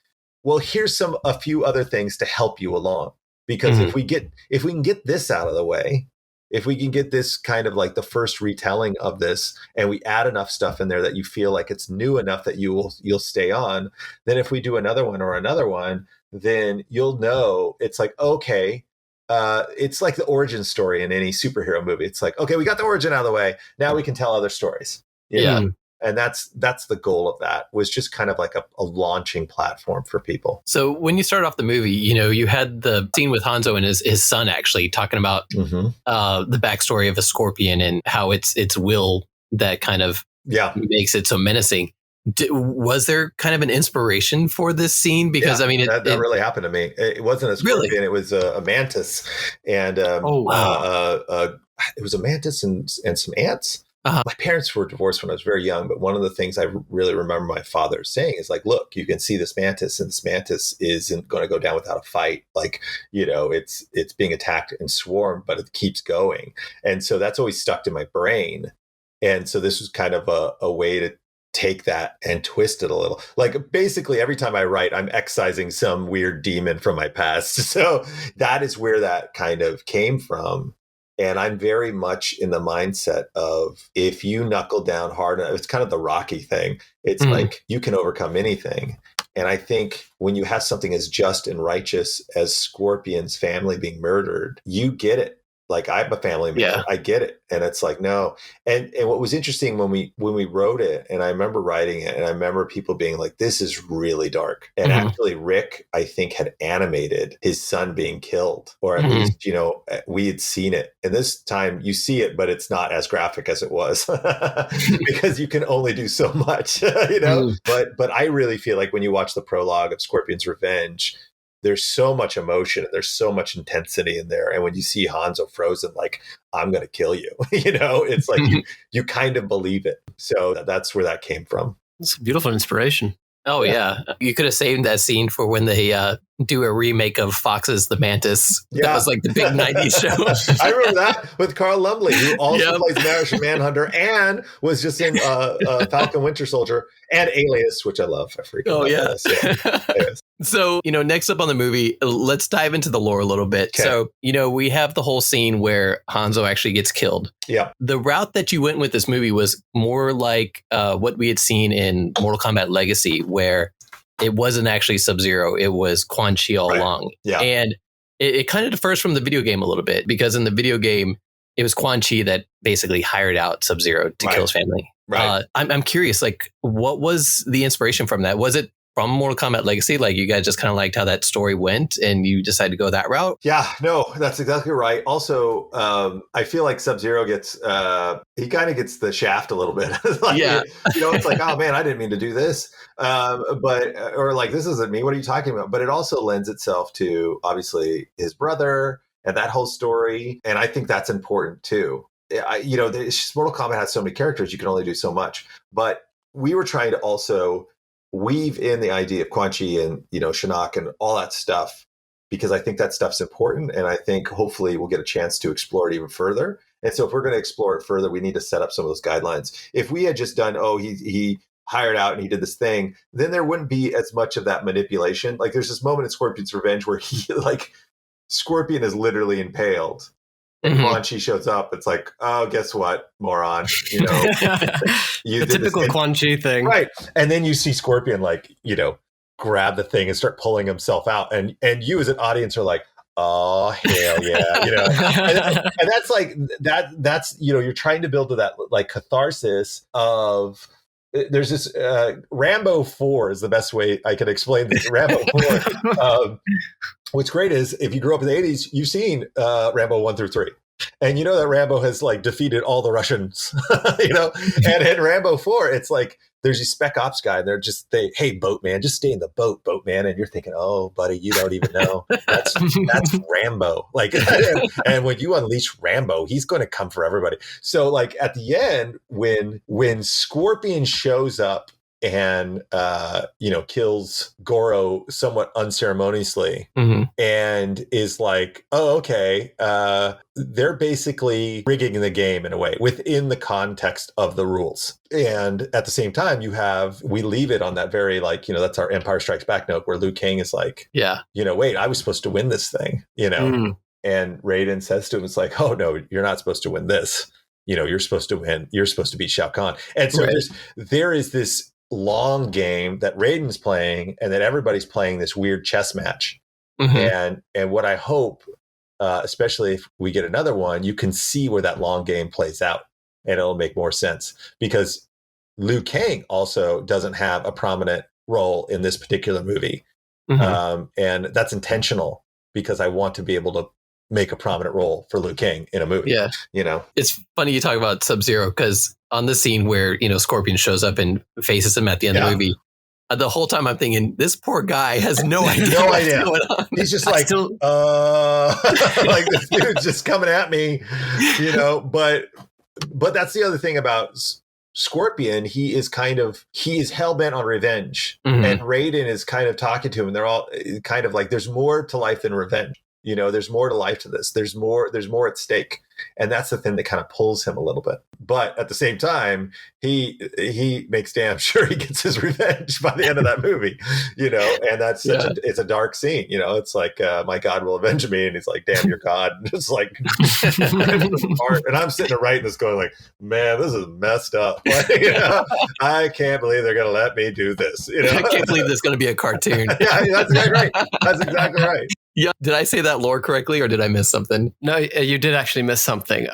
well, here's a few other things to help you along. Because if we can get this out of the way, if we can get this kind of like the first retelling of this, and we add enough stuff in there that you feel like it's new enough that you'll stay on, then if we do another one, then you'll know it's like, okay, it's like the origin story in any superhero movie. It's like, okay, we got the origin out of the way. Now we can tell other stories. Yeah. And that's the goal of that, was just kind of like a launching platform for people. So when you started off the movie, you had the scene with Hanzo and his son actually talking about the backstory of a scorpion and how it's will that kind of makes it so menacing. Was there kind of an inspiration for this scene? Because I mean, that really happened to me. It wasn't a scorpion; really? It was a mantis, and it was a mantis and some ants. My parents were divorced when I was very young, but one of the things I really remember my father saying is like, look, you can see this mantis, and this mantis isn't going to go down without a fight. Like, it's being attacked and swarmed, but it keeps going. And so that's always stuck to my brain. And so this was kind of a way to take that and twist it a little. Like, basically every time I write, I'm excising some weird demon from my past. So that is where that kind of came from. And I'm very much in the mindset of, if you knuckle down hard enough, it's kind of the Rocky thing. It's like, you can overcome anything. And I think when you have something as just and righteous as Scorpion's family being murdered, you get it. Like, I'm a family man. I get it. And it's like, no. And what was interesting when we wrote it, and I remember writing it, and I remember people being like, this is really dark. And actually Rick, I think, had animated his son being killed, or at least, we had seen it. And this time you see it, but it's not as graphic as it was because you can only do so much, But I really feel like when you watch the prologue of Scorpion's Revenge, there's so much emotion and there's so much intensity in there. And when you see Hanzo frozen, like, I'm going to kill you, it's like you kind of believe it. So that's where that came from. It's a beautiful inspiration. Oh, yeah. You could have saved that scene for when they do a remake of Fox's The Mantis. Yeah. That was like the big 90s show. I remember that with Carl Lumley, who also plays Martian Manhunter and was just in Falcon Winter Soldier and Alias, which I love. I freaking love Alias. So, next up on the movie, let's dive into the lore a little bit. Okay. So, we have the whole scene where Hanzo actually gets killed. Yeah. The route that you went with this movie was more like what we had seen in Mortal Kombat Legacy, where it wasn't actually Sub-Zero. It was Quan Chi all along. Yeah. And it kind of differs from the video game a little bit, because in the video game, it was Quan Chi that basically hired out Sub-Zero to kill his family. Right. I'm curious, like, what was the inspiration from that? Was it from Mortal Kombat Legacy? Like, you guys just kind of liked how that story went and you decided to go that route? Yeah, no, that's exactly right. Also, I feel like Sub-Zero gets, he kind of gets the shaft a little bit. Like, Yeah. It's like, oh man, I didn't mean to do this. Or like, this isn't me. What are you talking about? But it also lends itself to, obviously, his brother and that whole story. And I think that's important too. Mortal Kombat has so many characters, you can only do so much. But we were trying to also weave in the idea of Quan Chi and, Shinnok and all that stuff, because I think that stuff's important. And I think hopefully we'll get a chance to explore it even further. And so if we're going to explore it further, we need to set up some of those guidelines. If we had just done, he hired out and he did this thing, then there wouldn't be as much of that manipulation. Like there's this moment in Scorpion's Revenge where Scorpion is literally impaled. And Quan Chi shows up. It's like, oh, guess what, moron? The typical Quan Chi thing, right? And then you see Scorpion, grab the thing and start pulling himself out, and you as an audience are like, oh hell yeah, and that's like that. That's you're trying to build to that like catharsis of. There's this Rambo 4 is the best way I can explain this. Rambo 4. What's great is if you grew up in the 80s, you've seen Rambo 1 through 3. And you know that Rambo has like defeated all the Russians, and in Rambo 4, it's like there's a spec ops guy and hey, boatman, just stay in the boatman. And you're thinking, oh, buddy, you don't even know. That's Rambo. Like, and when you unleash Rambo, he's going to come for everybody. So like at the end, when Scorpion shows up and kills Goro somewhat unceremoniously, and is like, oh, okay, they're basically rigging the game in a way within the context of the rules. And at the same time, we leave it on that very that's our Empire Strikes Back note where Liu Kang is like, wait, I was supposed to win this thing, and Raiden says to him, it's like, oh no, you're not supposed to win this. You're supposed to win. You're supposed to beat Shao Kahn. And so there is this long game that Raiden's playing and that everybody's playing this weird chess match. And what I hope, especially if we get another one, you can see where that long game plays out and it'll make more sense, because Liu Kang also doesn't have a prominent role in this particular movie. And that's intentional because I want to be able to make a prominent role for Liu Kang in a movie. Yeah. It's funny you talk about Sub-Zero, because on the scene where, Scorpion shows up and faces him at the end of the movie, the whole time I'm thinking, this poor guy has no idea what's going on. He's just like, like this dude's just coming at me, but that's the other thing about Scorpion. He is hell-bent on revenge, and Raiden is kind of talking to him, and they're all kind of like, there's more to life than revenge. There's more to life to this. There's more at stake. And that's the thing that kind of pulls him a little bit. But at the same time, he makes damn sure he gets his revenge by the end of that movie, and that's it's a dark scene. It's like, my God will avenge me. And he's like, damn, your God. And it's like, and I'm sitting there writing this going like, man, this is messed up. I can't believe they're going to let me do this. I can't believe there's going to be a cartoon. Yeah, that's exactly right. That's exactly right. Yeah. Did I say that lore correctly or did I miss something? No, you did actually miss something.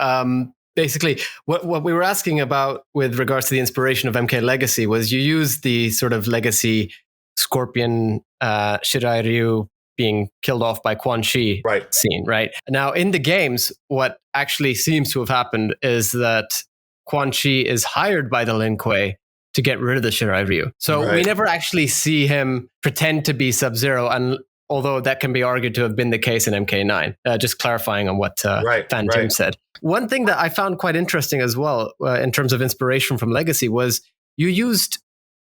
Basically, what we were asking about with regards to the inspiration of MK Legacy was you used the sort of legacy Scorpion Shirai Ryu being killed off by Quan Chi scene, right? Now, in the games, what actually seems to have happened is that Quan Chi is hired by the Lin Kuei to get rid of the Shirai Ryu. So we never actually see him pretend to be Sub-Zero, and although that can be argued to have been the case in MK9. Just clarifying on what Fan Tim said. One thing that I found quite interesting as well, in terms of inspiration from Legacy, was you used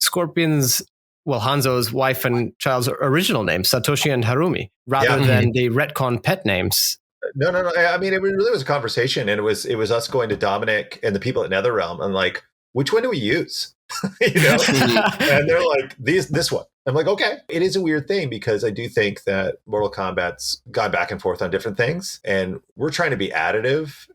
Scorpion's, Hanzo's wife and child's original names, Satoshi and Harumi, rather than the retcon pet names. No. I mean, it really was a conversation, and it was us going to Dominic and the people at NetherRealm and like, which one do we use? And they're like, this one. I'm like, okay. It is a weird thing because I do think that Mortal Kombat's gone back and forth on different things, and we're trying to be additive,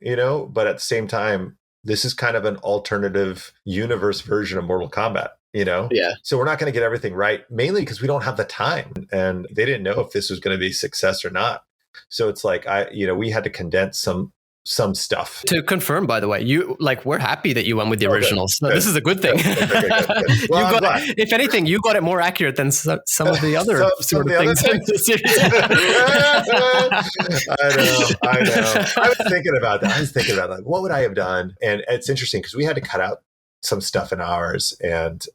but at the same time, this is kind of an alternative universe version of Mortal Kombat. Yeah. So we're not going to get everything right, mainly because we don't have the time, and they didn't know if this was going to be a success or not. So it's like we had to condense some stuff. To confirm, by the way, we're happy that you went with the originals. Good. This is a good thing. Good. Well, if anything, you got it more accurate than some of the other sort of things in the series. I know. I was thinking about that. Like, what would I have done? And it's interesting because we had to cut out some stuff in ours, and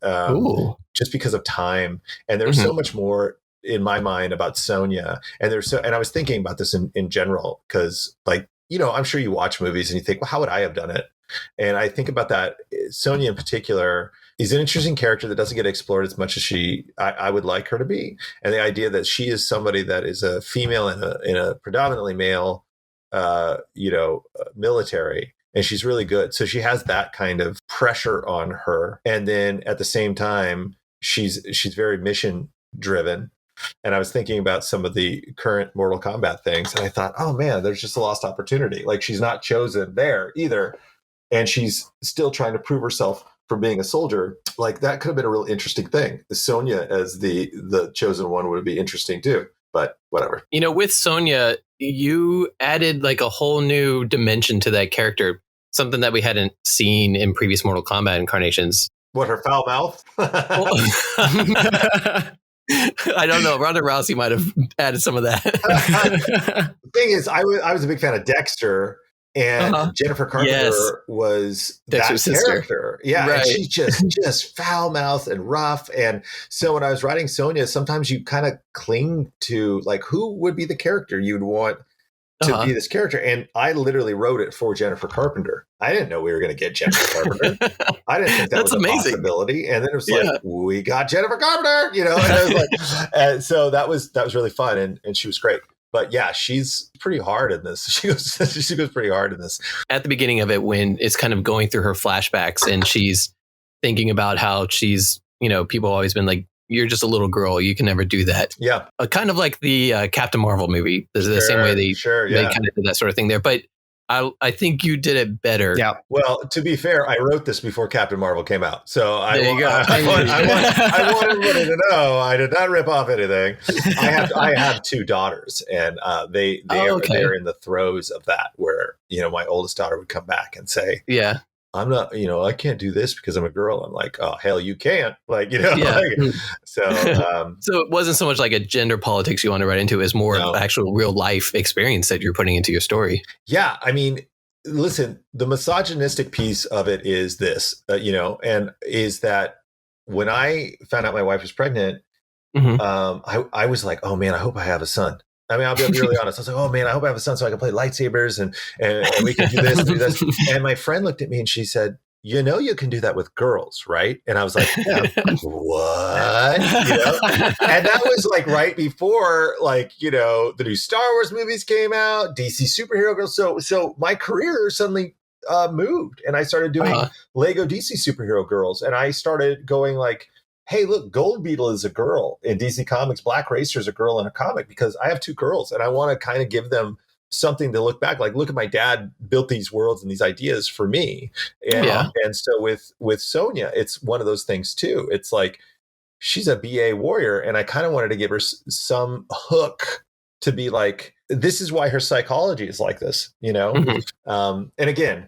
just because of time. And there's so much more in my mind about Sonya, and I was thinking about this in general because, like, I'm sure you watch movies and you think, well, how would I have done it? And I think about that. Sonya in particular is an interesting character that doesn't get explored as much as I would like her to be. And the idea that she is somebody that is a female in a predominantly male, military, and she's really good. So she has that kind of pressure on her. And then at the same time, she's very mission driven. And I was thinking about some of the current Mortal Kombat things, and I thought, oh man, there's just a lost opportunity. Like, she's not chosen there either, and she's still trying to prove herself for being a soldier. Like, that could have been a real interesting thing. Sonya as the chosen one would be interesting too, but whatever. With Sonya, you added like a whole new dimension to that character, something that we hadn't seen in previous Mortal Kombat incarnations. What, her foul mouth? I don't know. Ronda Rousey might have added some of that. The thing is, I was a big fan of Dexter, and Jennifer Carpenter was Dexter's that sister. character. Yeah, right. And she just foul mouthed and rough. And so when I was writing Sonya, sometimes you kind of cling to, like, who would be the character you'd want to be this character. And I literally wrote it for Jennifer Carpenter. I didn't know we were going to get Jennifer Carpenter. I didn't think that was a possibility. And then it was like, we got Jennifer Carpenter, and I was like, and so that was really fun. And she was great. But yeah, she's pretty hard in this. She goes pretty hard in this. At the beginning of it, when it's kind of going through her flashbacks and she's thinking about how she's, people have always been like, you're just a little girl. You can never do that. Yeah. Kind of like the Captain Marvel movie. There's the same way they kind of did that sort of thing there. But I think you did it better. Yeah. Well, to be fair, I wrote this before Captain Marvel came out. So I want everybody to know I did not rip off anything. I have two daughters, and they're in the throes of that, where, my oldest daughter would come back and say, yeah, I'm not, I can't do this because I'm a girl. I'm like, oh, hell, you can't. Like, so it wasn't so much like a gender politics you want to write into, as more actual real life experience that you're putting into your story. Yeah. I mean, listen, the misogynistic piece of it is this, and is that when I found out my wife was pregnant, I was like, oh man, I hope I have a son. I mean, I'll be really honest. I was like, oh man, I hope I have a son so I can play lightsabers and we can do this and do this. And my friend looked at me and she said, you can do that with girls, right? And I was like, what? And that was like right before, like, the new Star Wars movies came out, DC superhero girls. So my career suddenly moved, and I started doing Lego DC superhero girls. And I started going like, hey, look, Gold Beetle is a girl in DC Comics. Black Racer is a girl in a comic, because I have two girls and I want to kind of give them something to look back. Like, look at my dad built these worlds and these ideas for me. And so with Sonya, it's one of those things too. It's like, she's a BA warrior, and I kind of wanted to give her some hook to be like, this is why her psychology is like this, And again,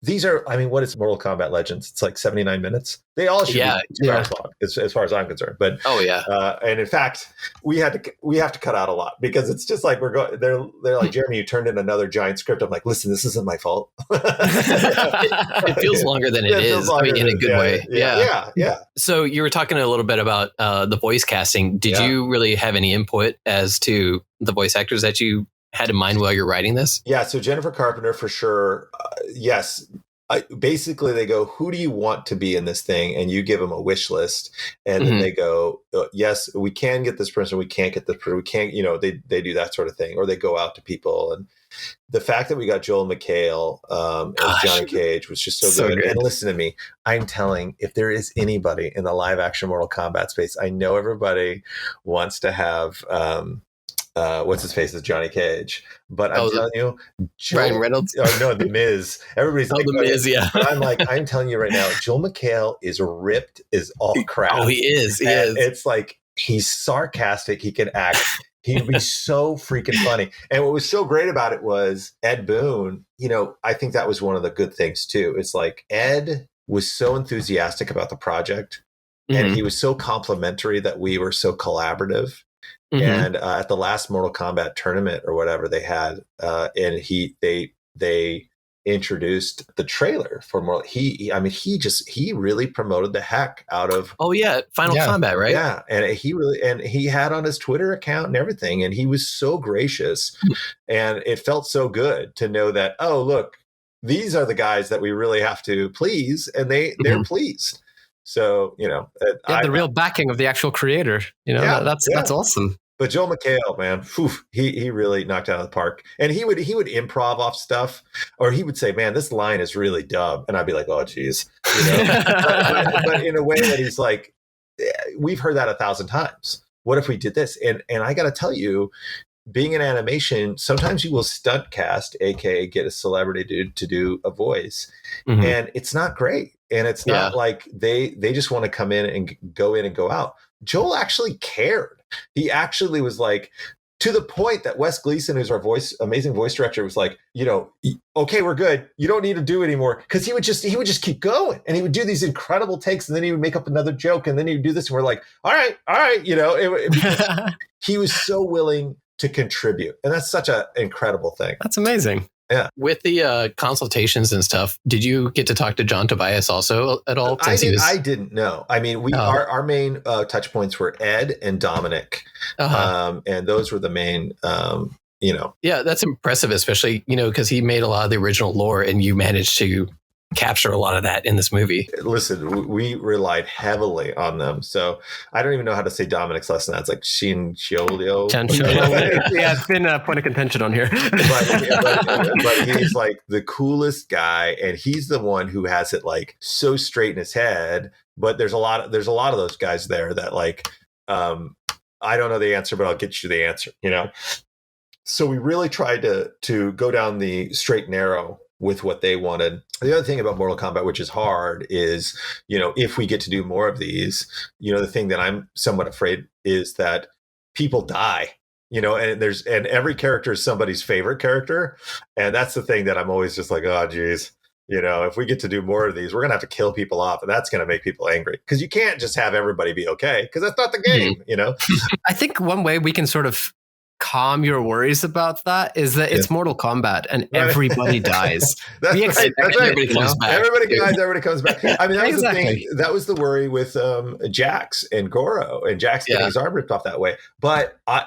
these are, what is Mortal Kombat Legends? It's like 79 minutes. They all should be 2 hours long, as far as I'm concerned. But and in fact, we have to cut out a lot, because it's just like they're like, Jeremy, you turned in another giant script. I'm like, listen, this isn't my fault. It feels longer than it is. In a good way. Yeah. So you were talking a little bit about the voice casting. Did you really have any input as to the voice actors that you had in mind while you're writing this? Yeah, so Jennifer Carpenter for sure. Yes. Basically, they go, who do you want to be in this thing? And you give them a wish list. And then they go, yes, we can get this person. We can't get this person. We can't, they do that sort of thing. Or they go out to people. And the fact that we got Joel McHale as Johnny Cage was just so good. And listen to me. I'm telling, if there is anybody in the live action Mortal Kombat space, I know everybody wants to have what's his face is Johnny Cage, but I'm telling you, Ryan Reynolds. Oh no, The Miz. Everybody's like, The Miz, yeah. But I'm telling you right now, Joel McHale is ripped as all crap. Oh, he is. It's like, he's sarcastic. He can act. He'd be so freaking funny. And what was so great about it was Ed Boon, I think that was one of the good things too. It's like Ed was so enthusiastic about the project and he was so complimentary that we were so collaborative. And at the last Mortal Kombat tournament or whatever they had, and they introduced the trailer for Mortal. He really promoted the heck out of. Oh yeah, Final Combat, right? Yeah, and he had on his Twitter account and everything, and he was so gracious, and it felt so good to know that. Oh, look, these are the guys that we really have to please, and they're pleased. So, the real backing of the actual creator, that's awesome. But Joel McHale, man, he really knocked it out of the park. And he would improv off stuff, or he would say, man, this line is really dumb. And I'd be like, oh, geez. But in a way that he's like, we've heard that 1,000 times. What if we did this? And I got to tell you, being in animation, sometimes you will stunt cast, aka get a celebrity to do a voice, and it's not great. And it's not like they just want to come in and go out. Joel actually cared. He actually was like, to the point that Wes Gleason, who's our amazing voice director, was like, okay, we're good. You don't need to do it anymore. Because he would just keep going, and he would do these incredible takes, and then he would make up another joke, and then he would do this, and we're like, all right, he was so willing to contribute, and that's such an incredible thing. That's amazing. Yeah. With the consultations and stuff, did you get to talk to John Tobias also at all? I didn't know. I mean, our main touch points were Ed and Dominic, and those were the main. Yeah, that's impressive, especially because he made a lot of the original lore, and you managed to capture a lot of that in this movie. Listen, we relied heavily on them. So I don't even know how to say Dominic's last name. It's like Shin Chiolio. Yeah, it's been a point of contention on here. but he's like the coolest guy, and he's the one who has it like so straight in his head. But there's a lot of those guys there that like, I don't know the answer, but I'll get you the answer. So we really tried to go down the straight and narrow with what they wanted. The other thing about Mortal Kombat, which is hard, is, if we get to do more of these, the thing that I'm somewhat afraid is that people die, and every character is somebody's favorite character. And that's the thing that I'm always just like, oh, geez, if we get to do more of these, we're going to have to kill people off, and that's going to make people angry, because you can't just have everybody be okay, because that's not the game, I think one way we can sort of calm your worries about that is that it's Mortal Kombat and everybody dies. That's right. Everybody comes back. Everybody dies, everybody comes back. I mean, that was the thing. That was the worry with Jax and Goro, and Jax getting his arm ripped off that way. But I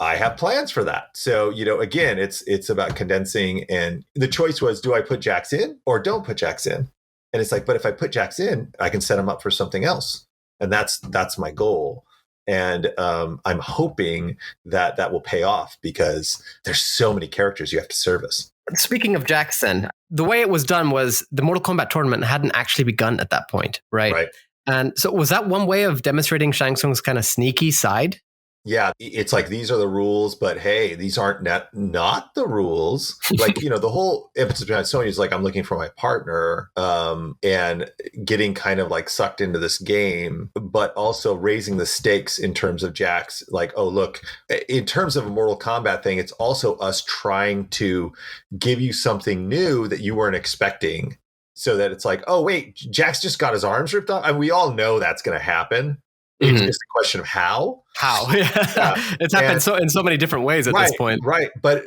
have plans for that. So, again, it's about condensing, and the choice was, do I put Jax in or don't put Jax in? And it's like, but if I put Jax in, I can set him up for something else. And that's my goal. And I'm hoping that will pay off, because there's so many characters you have to service. Speaking of Jackson, the way it was done was the Mortal Kombat tournament hadn't actually begun at that point, right? Right. And so was that one way of demonstrating Shang Tsung's kind of sneaky side? Yeah, it's like, these are the rules, but hey, these aren't not the rules. Like, the whole emphasis behind Sony is like, I'm looking for my partner, and getting kind of like sucked into this game, but also raising the stakes in terms of Jax. Like, oh, look, in terms of a Mortal Kombat thing, it's also us trying to give you something new that you weren't expecting, so that it's like, oh, wait, Jax just got his arms ripped off. And we all know that's going to happen. It's just a question of how. It's happened in so many different ways at this point. Right. But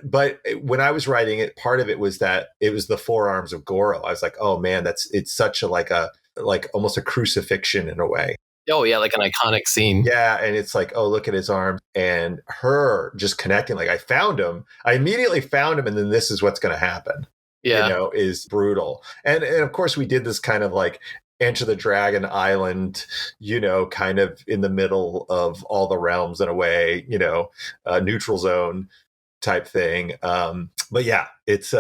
when I was writing it, part of it was that it was the forearms of Goro. I was like, oh man, it's such a like almost a crucifixion in a way. Oh yeah, like an iconic scene. Yeah, and it's like, oh, look at his arm, and her just connecting. Like, I found him. I immediately found him, and then this is what's going to happen. Yeah, is brutal. And of course, we did this kind of like Enter the Dragon Island, kind of in the middle of all the realms in a way, neutral zone type thing. But yeah, it's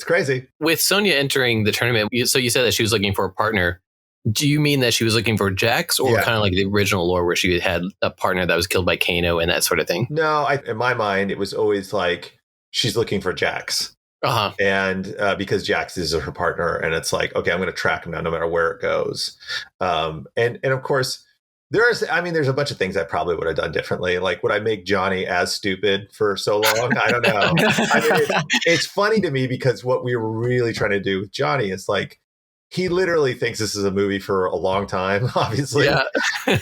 crazy. With Sonya entering the tournament, so you said that she was looking for a partner. Do you mean that she was looking for Jax, or kind of like the original lore where she had a partner that was killed by Kano and that sort of thing? No, in my mind, it was always like, she's looking for Jax. And because Jax is her partner, and it's like, okay, I'm going to track him down no matter where it goes. And of course, there's a bunch of things I probably would have done differently. Like, would I make Johnny as stupid for so long? I don't know. I mean, it's funny to me because what we were really trying to do with Johnny is like, he literally thinks this is a movie for a long time, obviously. Yeah.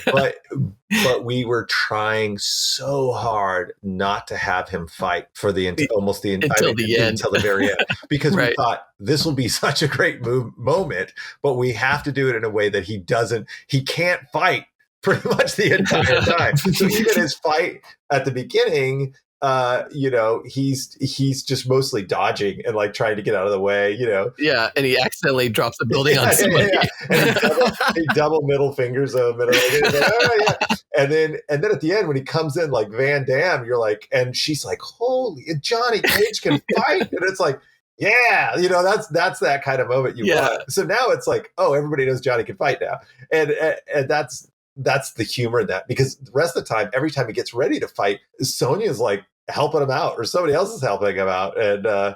but we were trying so hard not to have him fight for until the very end, because we thought this will be such a great moment, but we have to do it in a way that he can't fight pretty much the entire time. So even his fight at the beginning, he's just mostly dodging and like trying to get out of the way, Yeah, and he accidentally drops the building on somebody. And he double middle fingers a minute later. Like, oh, yeah. And then at the end when he comes in like Van Damme, you're like, and she's like, holy, Johnny Cage can fight, and it's like, yeah, that's that kind of moment you want. So now it's like, oh, everybody knows Johnny can fight now, and that's the humor in that, because the rest of the time, every time he gets ready to fight, Sonya's like helping him out, or somebody else is helping him out. And I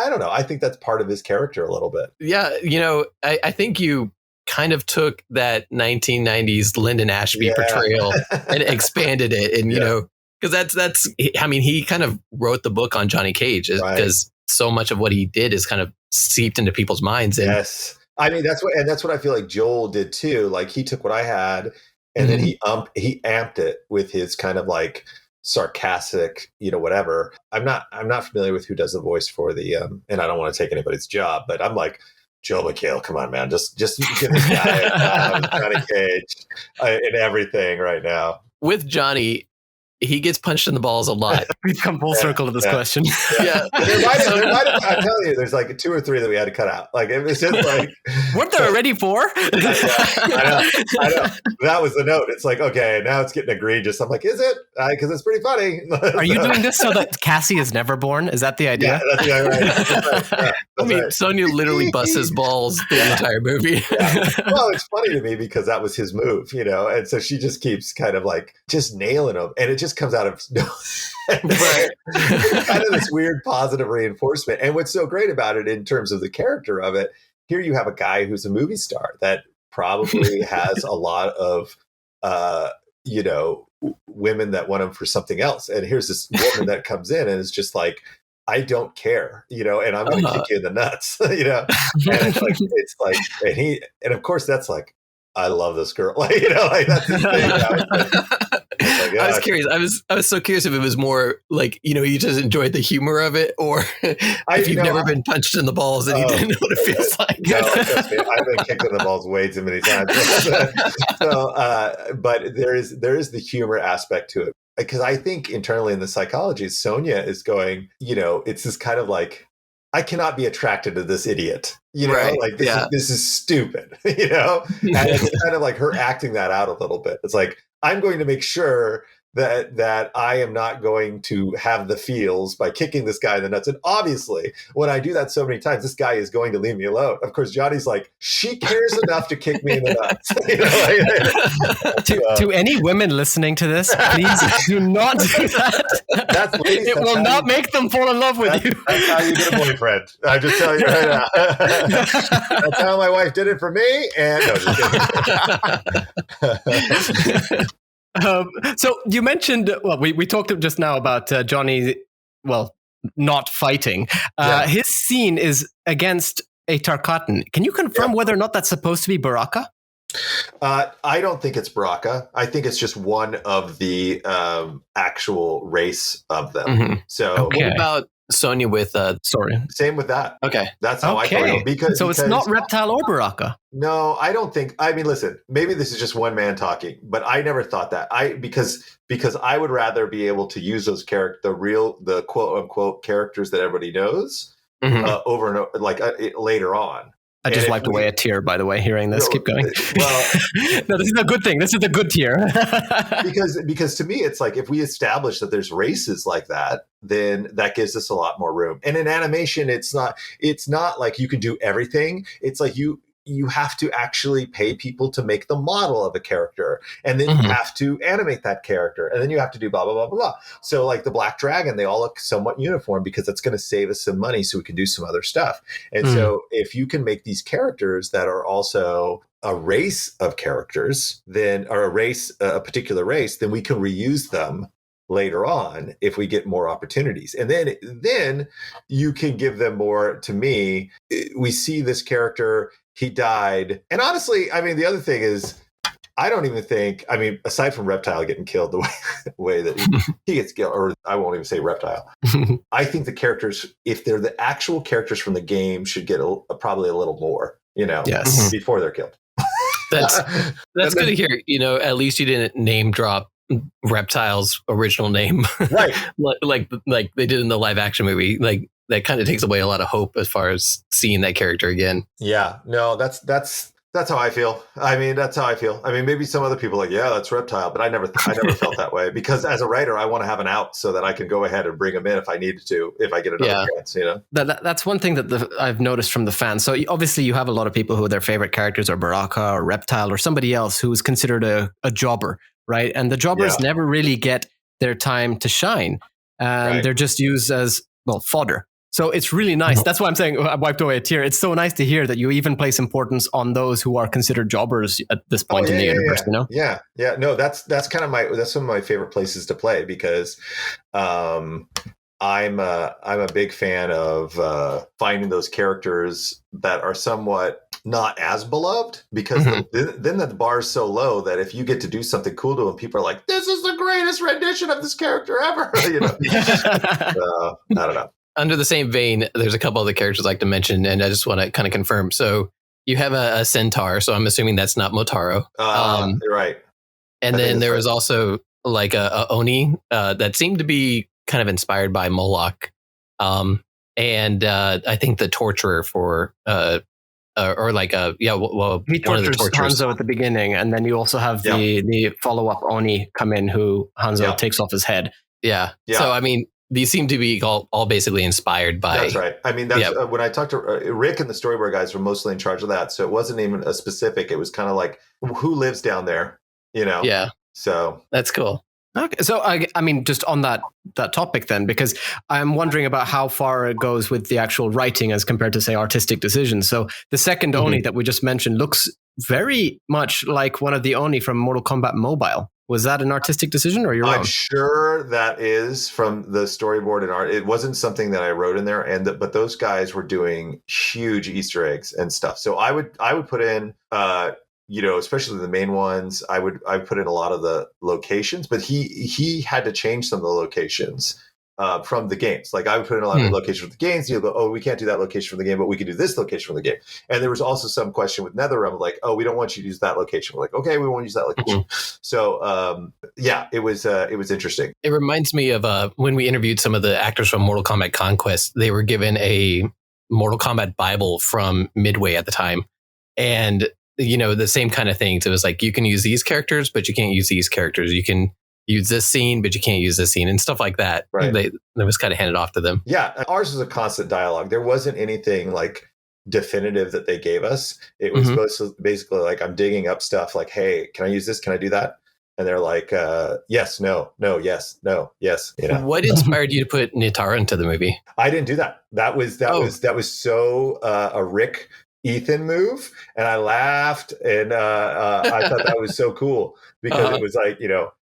don't know. I think that's part of his character a little bit. Yeah. I think you kind of took that 1990s Lyndon Ashby portrayal and expanded it. And, because that's, I mean, he kind of wrote the book on Johnny Cage because so much of what he did is kind of seeped into people's minds. And, yes. I mean, that's what I feel like Joel did too. Like, he took what I had and then he amped it with his kind of like sarcastic, whatever. I'm not familiar with who does the voice for the, and I don't want to take anybody's job, but I'm like, Joel McHale, come on, man, just get this guy Johnny Cage in everything right now. With Johnny, he gets punched in the balls a lot. We've come full circle to this question. Yeah. There might have, I'm telling you, there's like 2 or 3 that we had to cut out. Like, it was just like, weren't there already 4? I know. That was the note. It's like, okay, now it's getting egregious. I'm like, is it? Because it's pretty funny. Are you doing this so that Cassie is never born? Is that the idea? Yeah, that's right. Yeah, I mean, Sonya literally busts his balls the entire movie. Yeah. Well, it's funny to me because that was his move, and so she just keeps kind of like just nailing him, and it just comes out of It's kind of this weird positive reinforcement. And what's so great about it in terms of the character of it, here you have a guy who's a movie star that probably has a lot of women that want him for something else, and here's this woman that comes in and is just like, I don't care, and I'm going to kick you in the nuts, and it's like, and of course that's like, I love this girl, like that's his thing. I was curious. I was so curious if it was more like, you just enjoyed the humor of it, or if you've never been punched in the balls and you didn't know what it feels like. No, trust me, I've been kicked in the balls way too many times. So, but there is the humor aspect to it, because I think internally in the psychology, Sonya is going, it's this kind of like, I cannot be attracted to this idiot, like this is stupid, and it's kind of like her acting that out a little bit. It's like, I'm going to make sure that I am not going to have the feels by kicking this guy in the nuts. And obviously, when I do that so many times, this guy is going to leave me alone. Of course, Johnny's like, she cares enough to kick me in the nuts. To any women listening to this, please do not do that. It will not make them fall in love with you. That's how you get a boyfriend. I just tell you right now. That's how my wife did it for me. And no, just kidding. So you mentioned, well, we talked just now about Johnny, not fighting. His scene is against a Tarkatan. Can you confirm whether or not that's supposed to be Baraka? I don't think it's Baraka. I think it's just one of the actual race of them. Mm-hmm. So what about Sonya with same with that. Okay. That's how I feel. Because it's not Reptile or Baraka. No, I don't think. I mean, listen, maybe this is just one man talking, but I never thought that. Because I would rather be able to use those the quote unquote characters that everybody knows over and over, like later on. I just wiped away a tear, by the way, hearing this. Keep going. Well, no, this is a good thing. This is a good tear. because to me, it's like, if we establish that there's races like that, then that gives us a lot more room. And in animation, it's not like you can do everything. It's like you have to actually pay people to make the model of a character, and then you have to animate that character, and then you have to do blah blah blah blah blah. So like the Black Dragon, they all look somewhat uniform because that's going to save us some money so we can do some other stuff. And so if you can make these characters that are also a race of characters, then, or a particular race, then we can reuse them later on if we get more opportunities. And then you can give them more. To me, we see this character, he died. And honestly, I mean, the other thing is, I don't even think, I mean, aside from Reptile getting killed the way that he gets killed, or I won't even say Reptile, I think the characters, if they're the actual characters from the game, should get probably a little more, before they're killed. That's good to hear. At least you didn't name drop Reptile's original name, right? like they did in the live action movie. Like that kind of takes away a lot of hope as far as seeing that character again. Yeah, no, that's how I feel. I mean, that's how I feel. I mean, maybe some other people are like, yeah, that's Reptile, but I never felt that way, because as a writer, I want to have an out so that I can go ahead and bring him in if I needed to, if I get another chance. That's one thing that I've noticed from the fans. So obviously, you have a lot of people who their favorite characters are Baraka or Reptile or somebody else who is considered a jobber, right? And the jobbers never really get their time to shine, and they're just used as fodder. So it's really nice. That's why I'm saying I wiped away a tear. It's so nice to hear that you even place importance on those who are considered jobbers at this point in the universe. Yeah. No, that's kind of that's one of my favorite places to play, because I'm a big fan of finding those characters that are somewhat not as beloved, because then the bar is so low that if you get to do something cool to them, people are like, "This is the greatest rendition of this character ever." I don't know. Under the same vein, there's a couple other characters I'd like to mention, and I just want to kind of confirm. So you have a centaur, so I'm assuming that's not Motaro. You're right. And then there was also like a Oni that seemed to be kind of inspired by Moloch. And I think the torturer for he tortures Hanzo at the beginning, and then you also have the follow-up Oni come in who Hanzo takes off his head. Yeah. So I mean, these seem to be all basically inspired by. That's right. I mean, that's when I talked to Rick and the storyboard guys were mostly in charge of that. So it wasn't even a specific. It was kind of like, who lives down there, Yeah. So that's cool. Okay, so I mean, just on that topic then, because I'm wondering about how far it goes with the actual writing as compared to, say, artistic decisions. So the second Oni that we just mentioned looks very much like one of the Oni from Mortal Kombat Mobile. Was that an artistic decision, or you're wrong? I'm sure that is from the storyboard and art. It wasn't something that I wrote in there, but those guys were doing huge Easter eggs and stuff. So I would put in, especially the main ones. I put in a lot of the locations, but he had to change some of the locations from the games. Like I would put in a lot of the locations from the games. You'll go, oh, we can't do that location from the game, but we can do this location from the game. And there was also some question with NetherRealm, like, oh, we don't want you to use that location. We're like, okay, we won't use that location. So it was interesting. It reminds me of when we interviewed some of the actors from Mortal Kombat Conquest. They were given a Mortal Kombat Bible from Midway at the time, and the same kind of things. It was like, you can use these characters, but you can't use these characters. You can use this scene, but you can't use this scene, and stuff like that. Right. That was kind of handed off to them. Yeah. Ours was a constant dialogue. There wasn't anything like definitive that they gave us. It was basically like, I'm digging up stuff like, hey, can I use this? Can I do that? And they're like, yes, no, yes, no, yes. What inspired you to put Nitara into the movie? I didn't do that. That was so a Rick Ethan move, and I laughed, and I thought that was so cool, because it was like,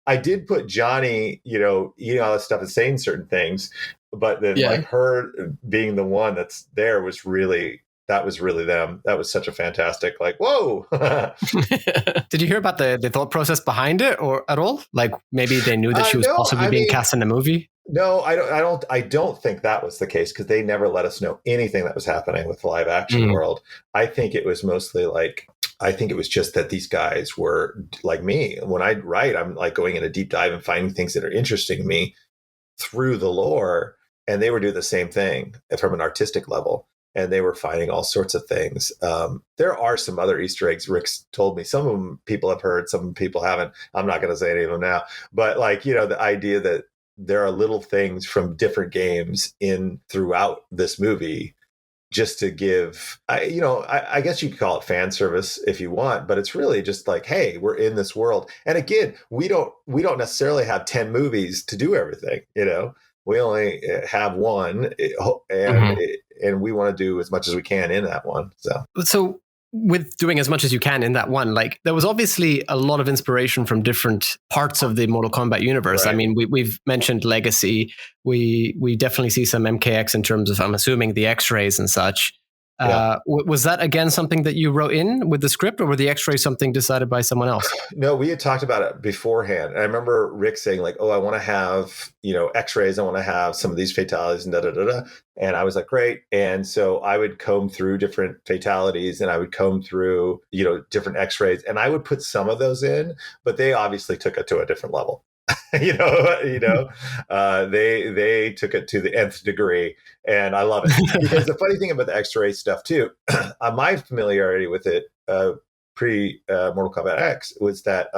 I did put Johnny, eating all this stuff and saying certain things, but then like her being the one that's there was really them. That was such a fantastic, like, whoa. Did you hear about the thought process behind it, or at all? Like maybe they knew that she was possibly being cast in the movie? No, I don't think that was the case, because they never let us know anything that was happening with the live action world. I think it was mostly like, I think it was just that these guys were like me. When I write, I'm like going in a deep dive and finding things that are interesting to me through the lore. And they were doing the same thing from an artistic level. And they were finding all sorts of things. There are some other Easter eggs Rick's told me. Some of them people have heard, some people haven't. I'm not going to say any of them now. But like, the idea that there are little things from different games in throughout this movie just to give, I guess you could call it fan service if you want, but it's really just like, hey, we're in this world. And again, we don't necessarily have 10 movies to do everything, we only have one, and we want to do as much as we can in that one. So with doing as much as you can in that one, like there was obviously a lot of inspiration from different parts of the Mortal Kombat universe. Right. I mean, we've mentioned Legacy. We definitely see some MKX in terms of, I'm assuming, the X-rays and such. Yeah. Was that again something that you wrote in with the script, or were the X-rays something decided by someone else? No, we had talked about it beforehand. And I remember Rick saying like, "Oh, I want to have X-rays. I want to have some of these fatalities and da da da da." And I was like, "Great!" And so I would comb through different fatalities, and I would comb through different X-rays, and I would put some of those in, but they obviously took it to a different level. They took it to the nth degree, and I love it because the funny thing about the X-ray stuff too, my familiarity with it pre Mortal Kombat X was that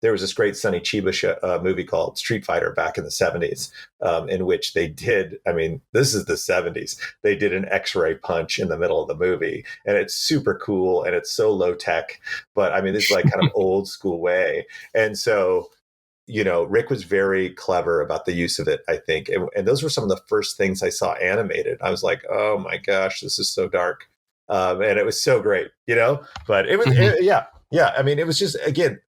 there was this great Sonny Chiba movie called Street Fighter back in the 70s, in which they did, this is the 70s, they did an X-ray punch in the middle of the movie, and it's super cool and it's so low tech, but this is like kind of old school way, and so. Rick was very clever about the use of it, I think. And those were some of the first things I saw animated. I was like, oh my gosh, this is so dark. And it was so great, but it was, yeah. It was just, again,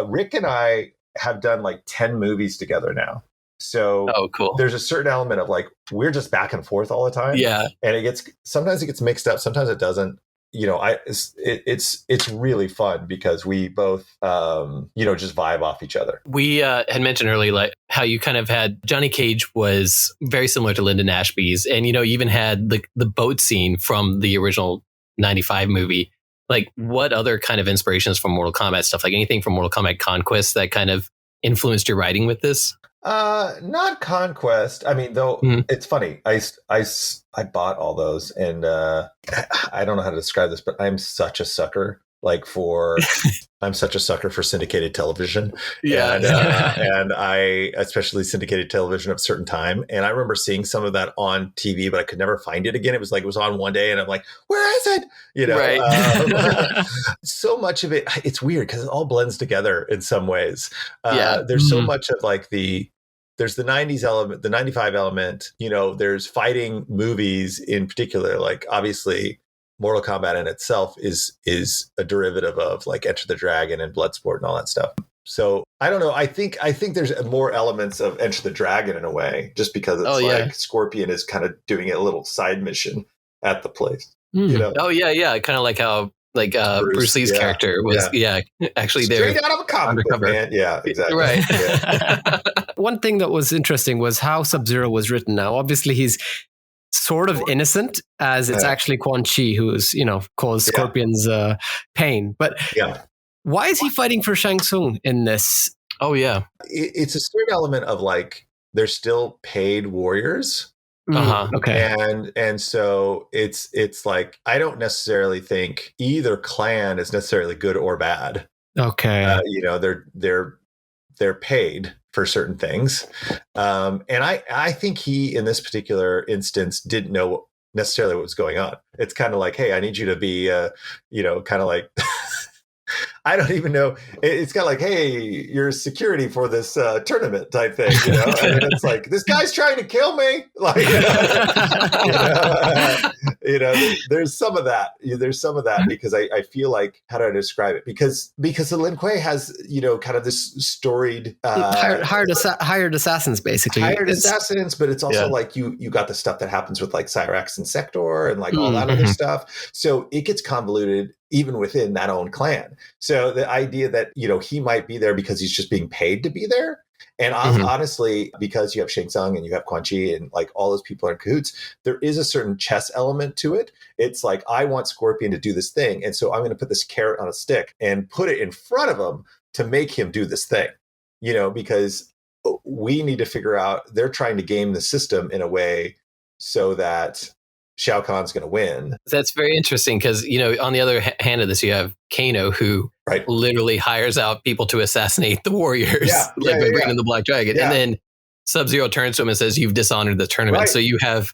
Rick and I have done like 10 movies together now. So cool. There's a certain element of like, we're just back and forth all the time. Yeah. And sometimes it gets mixed up. Sometimes it doesn't. It's really fun because we both, just vibe off each other. We had mentioned earlier, like how you kind of had Johnny Cage was very similar to Lyndon Ashby's, and you even had the boat scene from the original '95 movie. Like, what other kind of inspirations from Mortal Kombat stuff? Like anything from Mortal Kombat Conquest that kind of influenced your writing with this? Not Conquest. Though it's funny. I bought all those, and I don't know how to describe this, but I'm such a sucker I'm such a sucker for syndicated television. Yeah. And I especially syndicated television of a certain time. And I remember seeing some of that on TV, but I could never find it again. It was on one day and I'm like, where is it? Right. So much of it, it's weird because it all blends together in some ways. Yeah. There's so much of like there's the 90s element, the 95 element, there's fighting movies in particular, like obviously Mortal Kombat in itself is a derivative of like Enter the Dragon and Bloodsport and all that stuff. So I don't know. I think there's more elements of Enter the Dragon in a way, just because it's Scorpion is kind of doing a little side mission at the place. Oh yeah. Kind of like how Bruce Lee's character was actually straight there out of a comic book, man. Yeah, exactly. Right. Yeah. One thing that was interesting was how Sub-Zero was written. Now, obviously, he's sort of innocent, as it's actually Quan Chi who's caused Scorpion's pain. But why is he fighting for Shang Tsung in this? Oh yeah, it's a certain element of like they're still paid warriors. Okay. And so it's like I don't necessarily think either clan is necessarily good or bad. Okay. They're paid for certain things. And I think he, in this particular instance, didn't know necessarily what was going on. It's kind of like, hey, I need you to be, kind of like, I don't even know. It's kind of like, hey, you're security for this tournament type thing. And it's like, this guy's trying to kill me. Like, there's some of that. There's some of that because I feel like, how do I describe it? Because the Lin Kuei has, kind of this storied hired assassins, basically. Hired assassins, but it's also like you got the stuff that happens with like Cyrax and Sector and like all that other stuff. So it gets convoluted even within that own clan. So the idea that, he might be there because he's just being paid to be there. And honestly, because you have Shang Tsung and you have Quan Chi and like all those people are in cahoots, there is a certain chess element to it. It's like, I want Scorpion to do this thing. And so I'm going to put this carrot on a stick and put it in front of him to make him do this thing, because we need to figure out, they're trying to game the system in a way so that Shao Kahn's going to win. That's very interesting because, on the other hand of this, you have Kano who literally hires out people to assassinate the warriors, bringing in the Black Dragon. And then Sub-Zero turns to him and says, "You've dishonored the tournament." Right. So you have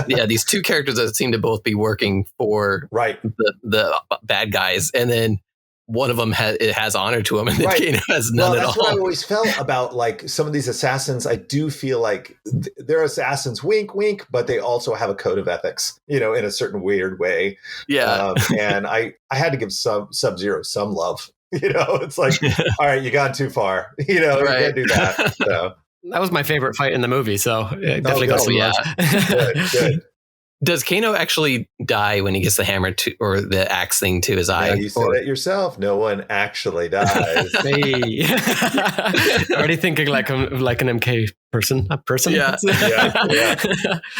these two characters that seem to both be working for the bad guys, and then one of them has honor to him, and then Kano has none at all. That's what I always felt about like some of these assassins. I do feel like they're assassins, wink, wink, but they also have a code of ethics, in a certain weird way. Yeah. And I had to give Sub-Zero some love. It's like, all right, you gone too far. You can't do that. So. That was my favorite fight in the movie, so it definitely got some love. Good. Does Kano actually die when he gets the hammer or the axe thing to his eye? You said it yourself. No one actually dies. Hey. Already thinking like an MK person. A person? Yeah.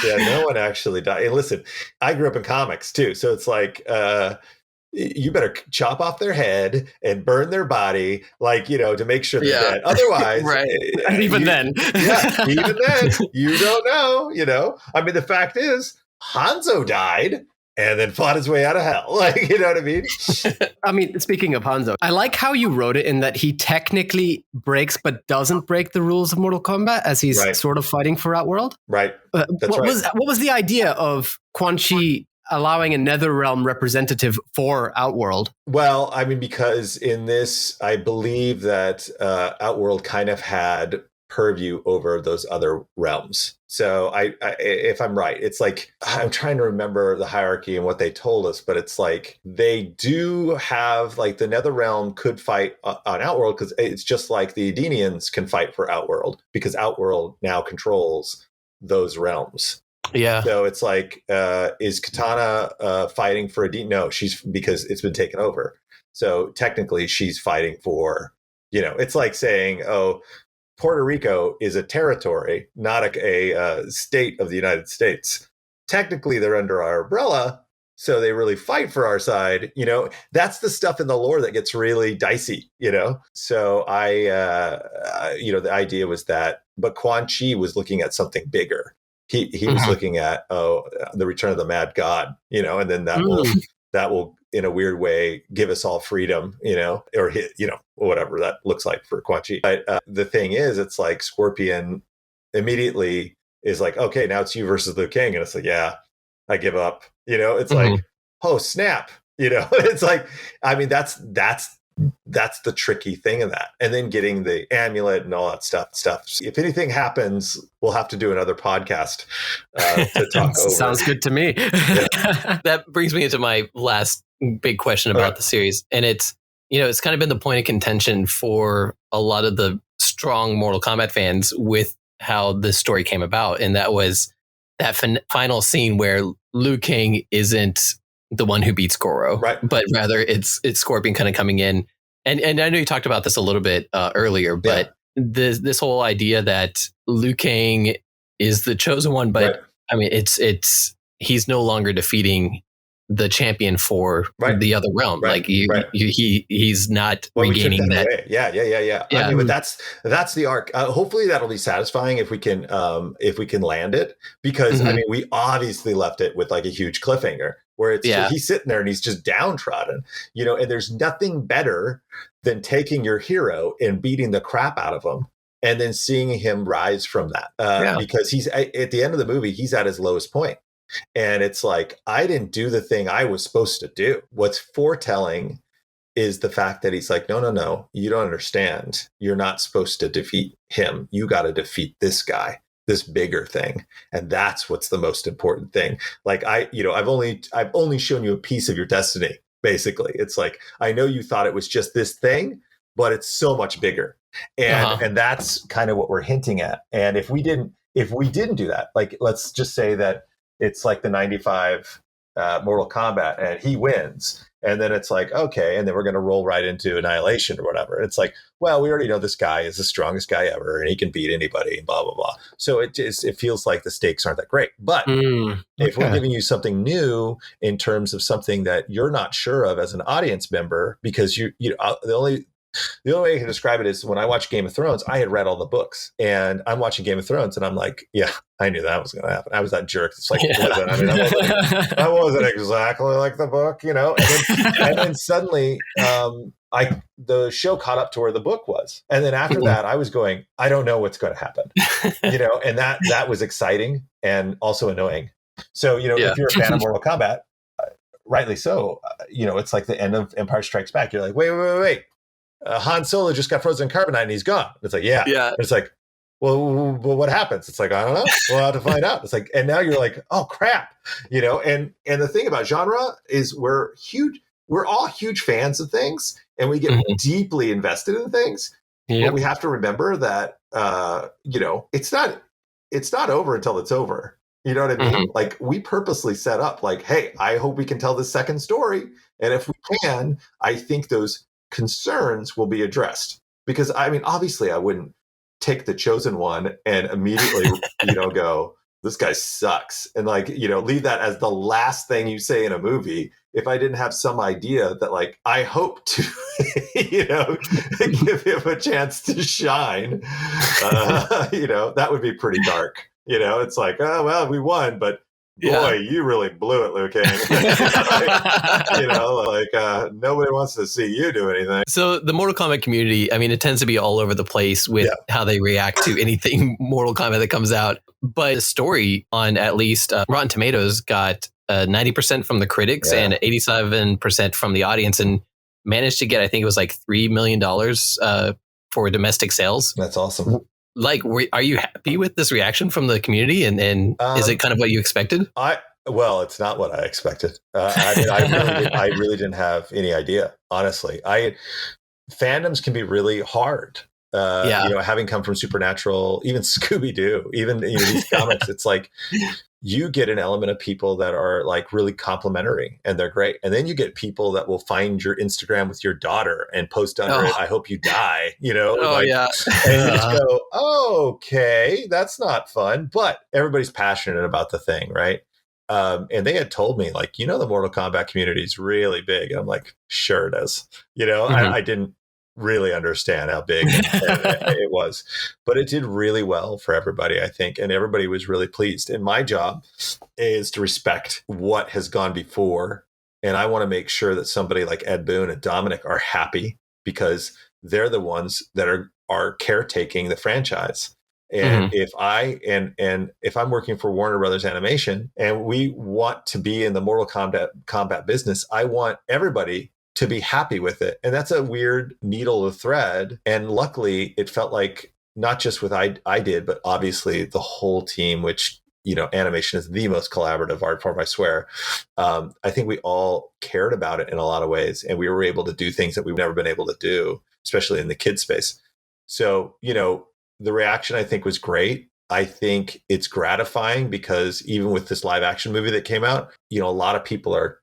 No one actually died. Hey, listen, I grew up in comics too, so it's like you better chop off their head and burn their body, to make sure they're dead. Otherwise, right. And even then, you don't know. I mean, the fact is, Hanzo died and then fought his way out of hell. You know what I mean? I mean, speaking of Hanzo, I like how you wrote it in that he technically breaks but doesn't break the rules of Mortal Kombat as he's sort of fighting for Outworld. Right. What was the idea of Quan Chi allowing a NetherRealm representative for Outworld? Well, I mean, because in this, I believe that Outworld kind of had purview over those other realms. So I, if I'm right, it's like, I'm trying to remember the hierarchy and what they told us, but it's like they do have, like, the NetherRealm could fight on Outworld because it's just like the Edenians can fight for Outworld because Outworld now controls those realms. Yeah. So it's like, is Katana fighting for Eden? No, because it's been taken over. So technically she's fighting for, it's like saying, oh, Puerto Rico is a territory, not a state of the United States. Technically, they're under our umbrella, so they really fight for our side. That's the stuff in the lore that gets really dicey. So the idea was that, but Quan Chi was looking at something bigger. He was looking at the return of the Mad God, and then that will in a weird way give us all freedom, or whatever that looks like for Quan Chi. But the thing is, it's like Scorpion immediately is like, okay, now it's you versus Liu Kang, and it's like, yeah, I give up. It's like, oh snap, it's like, I mean, that's the tricky thing of that. And then getting the amulet and all that stuff. If anything happens, we'll have to do another podcast to talk over. Sounds good to me. That brings me into my last big question about the series. And it's, it's kind of been the point of contention for a lot of the strong Mortal Kombat fans with how this story came about. And that was that final scene where Liu Kang isn't the one who beats Goro, but rather it's Scorpion kind of coming in. And I know you talked about this a little bit earlier, but this whole idea that Liu Kang is the chosen one, but I mean, he's no longer defeating the champion for the other realm. Like he's not regaining that. Away. Yeah. I mean, but that's the arc. Hopefully that'll be satisfying if we can land it, because I mean, we obviously left it with like a huge cliffhanger where he's sitting there and he's just downtrodden, and there's nothing better than taking your hero and beating the crap out of him and then seeing him rise from that. Because he's at the end of the movie, he's at his lowest point. And it's like, I didn't do the thing I was supposed to do. What's foretelling is the fact that he's like, no, you don't understand. You're not supposed to defeat him. You got to defeat this guy, this bigger thing. And that's what's the most important thing. Like I've only shown you a piece of your destiny, basically. It's like, I know you thought it was just this thing, but it's so much bigger. And that's kind of what we're hinting at. And if we didn't do that, like, let's just say that it's like the 95 Mortal Kombat and he wins. And then it's like, okay, and then we're going to roll right into Annihilation or whatever. It's like, well, we already know this guy is the strongest guy ever and he can beat anybody and blah, blah, blah. So it feels like the stakes aren't that great. But if we're giving you something new in terms of something that you're not sure of as an audience member, because the The only way I can describe it is when I watched Game of Thrones, I had read all the books, and I'm watching Game of Thrones, and I'm like, yeah, I knew that was going to happen. I was that jerk. It's like, listen, I mean, I wasn't exactly like the book, you know. And then suddenly, the show caught up to where the book was, and then after that, I was going, I don't know what's going to happen, you know, and that was exciting and also annoying. So, you know, if you're a fan of Mortal Kombat, rightly so, you know, it's like the end of Empire Strikes Back. You're like, wait. Han Solo just got frozen in carbonite and he's gone. It's like, yeah. It's like, well, what happens? It's like, I don't know. We'll have to find out. It's like, and now you're like, oh crap, you know. And the thing about genre is we're all huge fans of things, and we get deeply invested in things. But we have to remember that, you know, it's not over until it's over. You know what I mean? Like, we purposely set up like, hey, I hope we can tell this second story. And if we can, I think those concerns will be addressed. Because, I mean, obviously I wouldn't take the chosen one and immediately, you know, go, this guy sucks. And like, you know, leave that as the last thing you say in a movie. If I didn't have some idea that like, I hope to, you know, give him a chance to shine, you know, that would be pretty dark. You know, it's like, oh, well, we won, but boy, you really blew it, Liu Kang. You know, like nobody wants to see you do anything. So the Mortal Kombat community, I mean, it tends to be all over the place with how they react to anything Mortal Kombat that comes out. But the story on at least Rotten Tomatoes got 90% from the critics and 87% from the audience, and managed to get, I think it was like $3 million for domestic sales. That's awesome. Like, are you happy with this reaction from the community? And is it kind of what you expected? Well, it's not what I expected. I mean, I really didn't have any idea, honestly. Fandoms can be really hard. You know, having come from Supernatural, even Scooby-Doo, even, you know, these comics, it's like you get an element of people that are like really complimentary and they're great. And then you get people that will find your Instagram with your daughter and post under it, I hope you die, you know? And you just go, okay, that's not fun, but everybody's passionate about the thing, right? And they had told me like, you know, the Mortal Kombat community is really big. And I'm like, sure it is. You know, I didn't really understand how big it was, but it did really well for everybody, I think, and everybody was really pleased. And my job is to respect what has gone before, and I want to make sure that somebody like Ed Boon and Dominic are happy because they're the ones that are caretaking the franchise. And if I'm working for Warner Brothers Animation and we want to be in the Mortal Kombat business, I want everybody to be happy with it. And that's a weird needle to thread. And luckily it felt like not just with I did, but obviously the whole team, which, you know, animation is the most collaborative art form, I swear. I think we all cared about it in a lot of ways. And we were able to do things that we've never been able to do, especially in the kid space. So, you know, the reaction I think was great. I think it's gratifying because even with this live action movie that came out, you know, a lot of people are,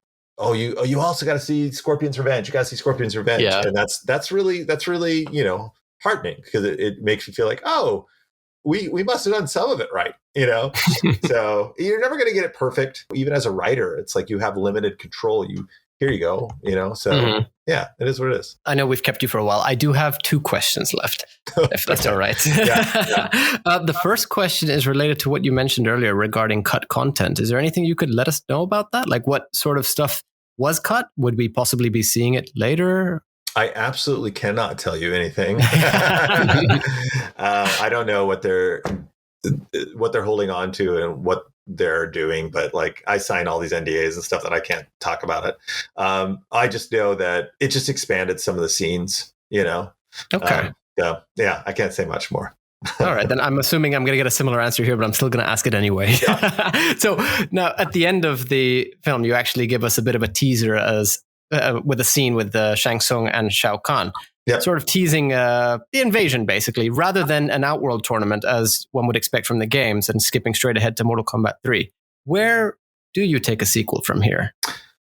you also got to see Scorpion's Revenge. You got to see Scorpion's Revenge. Yeah. And that's really, you know, heartening because it makes you feel like, oh, we must have done some of it right, you know? So you're never going to get it perfect. Even as a writer, it's like you have limited control. Here you go, you know? So yeah, it is what it is. I know we've kept you for a while. I do have 2 questions left, if that's all right. The first question is related to what you mentioned earlier regarding cut content. Is there anything you could let us know about that? Like what sort of stuff was cut? Would we possibly be seeing it later? I absolutely cannot tell you anything. I don't know what they're holding on to and what they're doing, but like I sign all these NDAs and stuff that I can't talk about it. I just know that it just expanded some of the scenes, you know? Okay. So yeah, I can't say much more. All right, then I'm assuming I'm going to get a similar answer here, but I'm still going to ask it anyway. Yeah. So now at the end of the film, you actually give us a bit of a teaser as with a scene with Shang Tsung and Shao Kahn, sort of teasing the invasion, basically, rather than an Outworld tournament as one would expect from the games and skipping straight ahead to Mortal Kombat 3. Where do you take a sequel from here?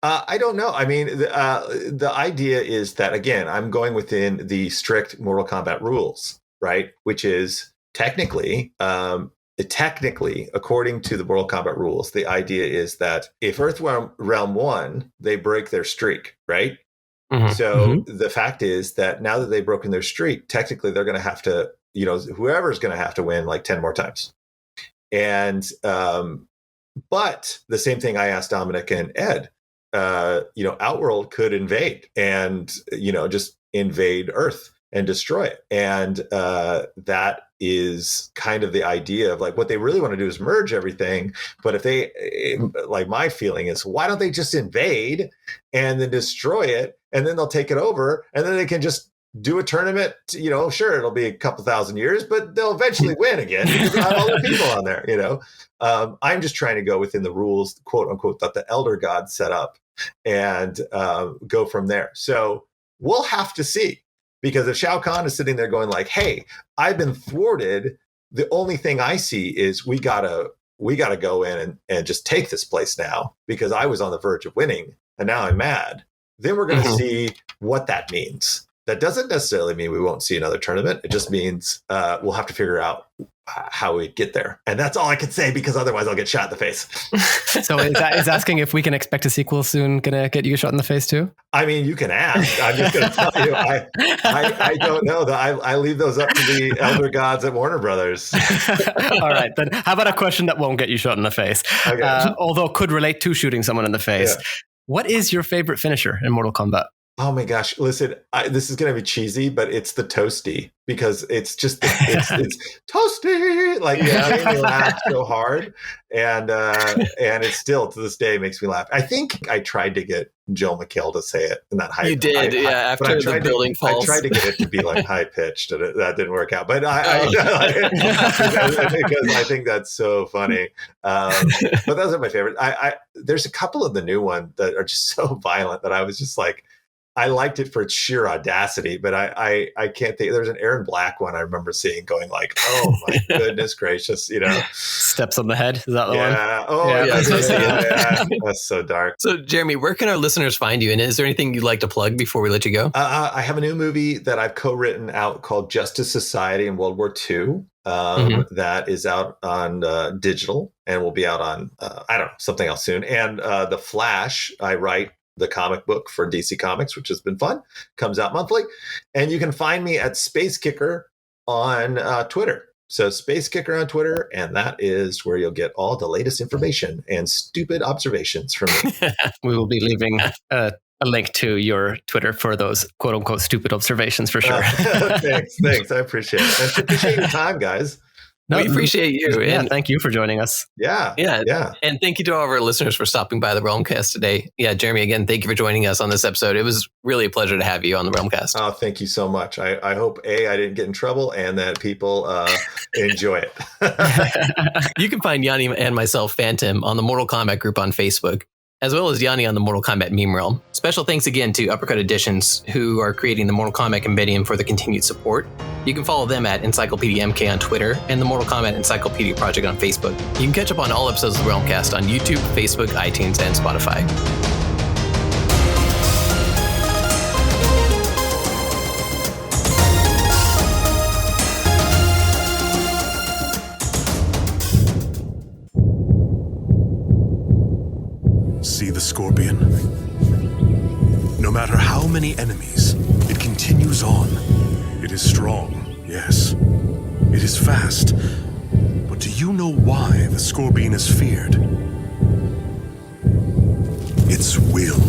I don't know. I mean, the idea is that, again, I'm going within the strict Mortal Kombat rules, right? Which is technically, according to the Mortal Kombat rules, the idea is that if Earthrealm won, they break their streak, right? So the fact is that now that they've broken their streak, technically they're going to have to, whoever's going to have to win like 10 more times. And, but the same thing I asked Dominic and Ed, Outworld could invade and, just invade Earth and destroy it. And that is kind of the idea of like what they really want to do is merge everything. But if they, like my feeling is, why don't they just invade and then destroy it, and then they'll take it over, and then they can just do a tournament, sure, it'll be a couple thousand years, but they'll eventually win again because they'll have all the people on there, I'm just trying to go within the rules, quote unquote, that the elder gods set up and go from there. So we'll have to see, because if Shao Kahn is sitting there going like, hey, I've been thwarted, the only thing I see is we gotta go in and just take this place now because I was on the verge of winning and now I'm mad. Then we're going to see what that means. That doesn't necessarily mean we won't see another tournament. It just means we'll have to figure out how we get there. And that's all I can say, because otherwise I'll get shot in the face. So is asking if we can expect a sequel soon going to get you shot in the face too? I mean, you can ask. I'm just going to tell you, I don't know. I leave those up to the elder gods at Warner Brothers. All right, then how about a question that won't get you shot in the face? Okay. Although could relate to shooting someone in the face. Yeah. What is your favorite finisher in Mortal Kombat? Oh my gosh! Listen, this is going to be cheesy, but it's the toasty, because it's just it's toasty. Like, yeah, it made me laugh so hard, and it still to this day makes me laugh. I think I tried to get Joel McHale to say it in that high. You did, after the building falls. I tried to get it to be like high pitched, and that didn't work out. But because I think that's so funny. But those are my favorite. There's a couple of the new ones that are just so violent that I was just like, I liked it for its sheer audacity, but I can't think. There's an Aaron Black one I remember seeing going like, oh my goodness gracious, Steps on the head. Is that the one? Oh yeah. That's so dark. So Jeremy, where can our listeners find you? And is there anything you'd like to plug before we let you go? I have a new movie that I've co-written out called Justice Society in World War II. That is out on digital and will be out on, something else soon. And The Flash, I write the comic book for DC Comics, which has been fun, comes out monthly. And you can find me at Space Kicker on Twitter. So Space Kicker on Twitter, and that is where you'll get all the latest information and stupid observations from me. We will be leaving a link to your Twitter for those quote unquote stupid observations for sure. Thanks. I appreciate it. I appreciate your time, guys. No, we appreciate you. Yeah, and thank you for joining us. Yeah. And thank you to all of our listeners for stopping by the Realm Kast today. Yeah, Jeremy, again, thank you for joining us on this episode. It was really a pleasure to have you on the Realm Kast. Oh, thank you so much. I hope, I didn't get in trouble and that people enjoy it. You can find Yanni and myself, Phantom, on the Mortal Kombat group on Facebook, as well as Yanni on the Mortal Kombat meme realm. Special thanks again to Uppercut Editions, who are creating the Mortal Kombat compendium for the continued support. You can follow them at Encyclopedia MK on Twitter and the Mortal Kombat Encyclopedia Project on Facebook. You can catch up on all episodes of the Realm Kast on YouTube, Facebook, iTunes, and Spotify. See the scorpion? No matter how many enemies, it continues on. It is strong, yes. It is fast. But do you know why the scorpion is feared? Its will.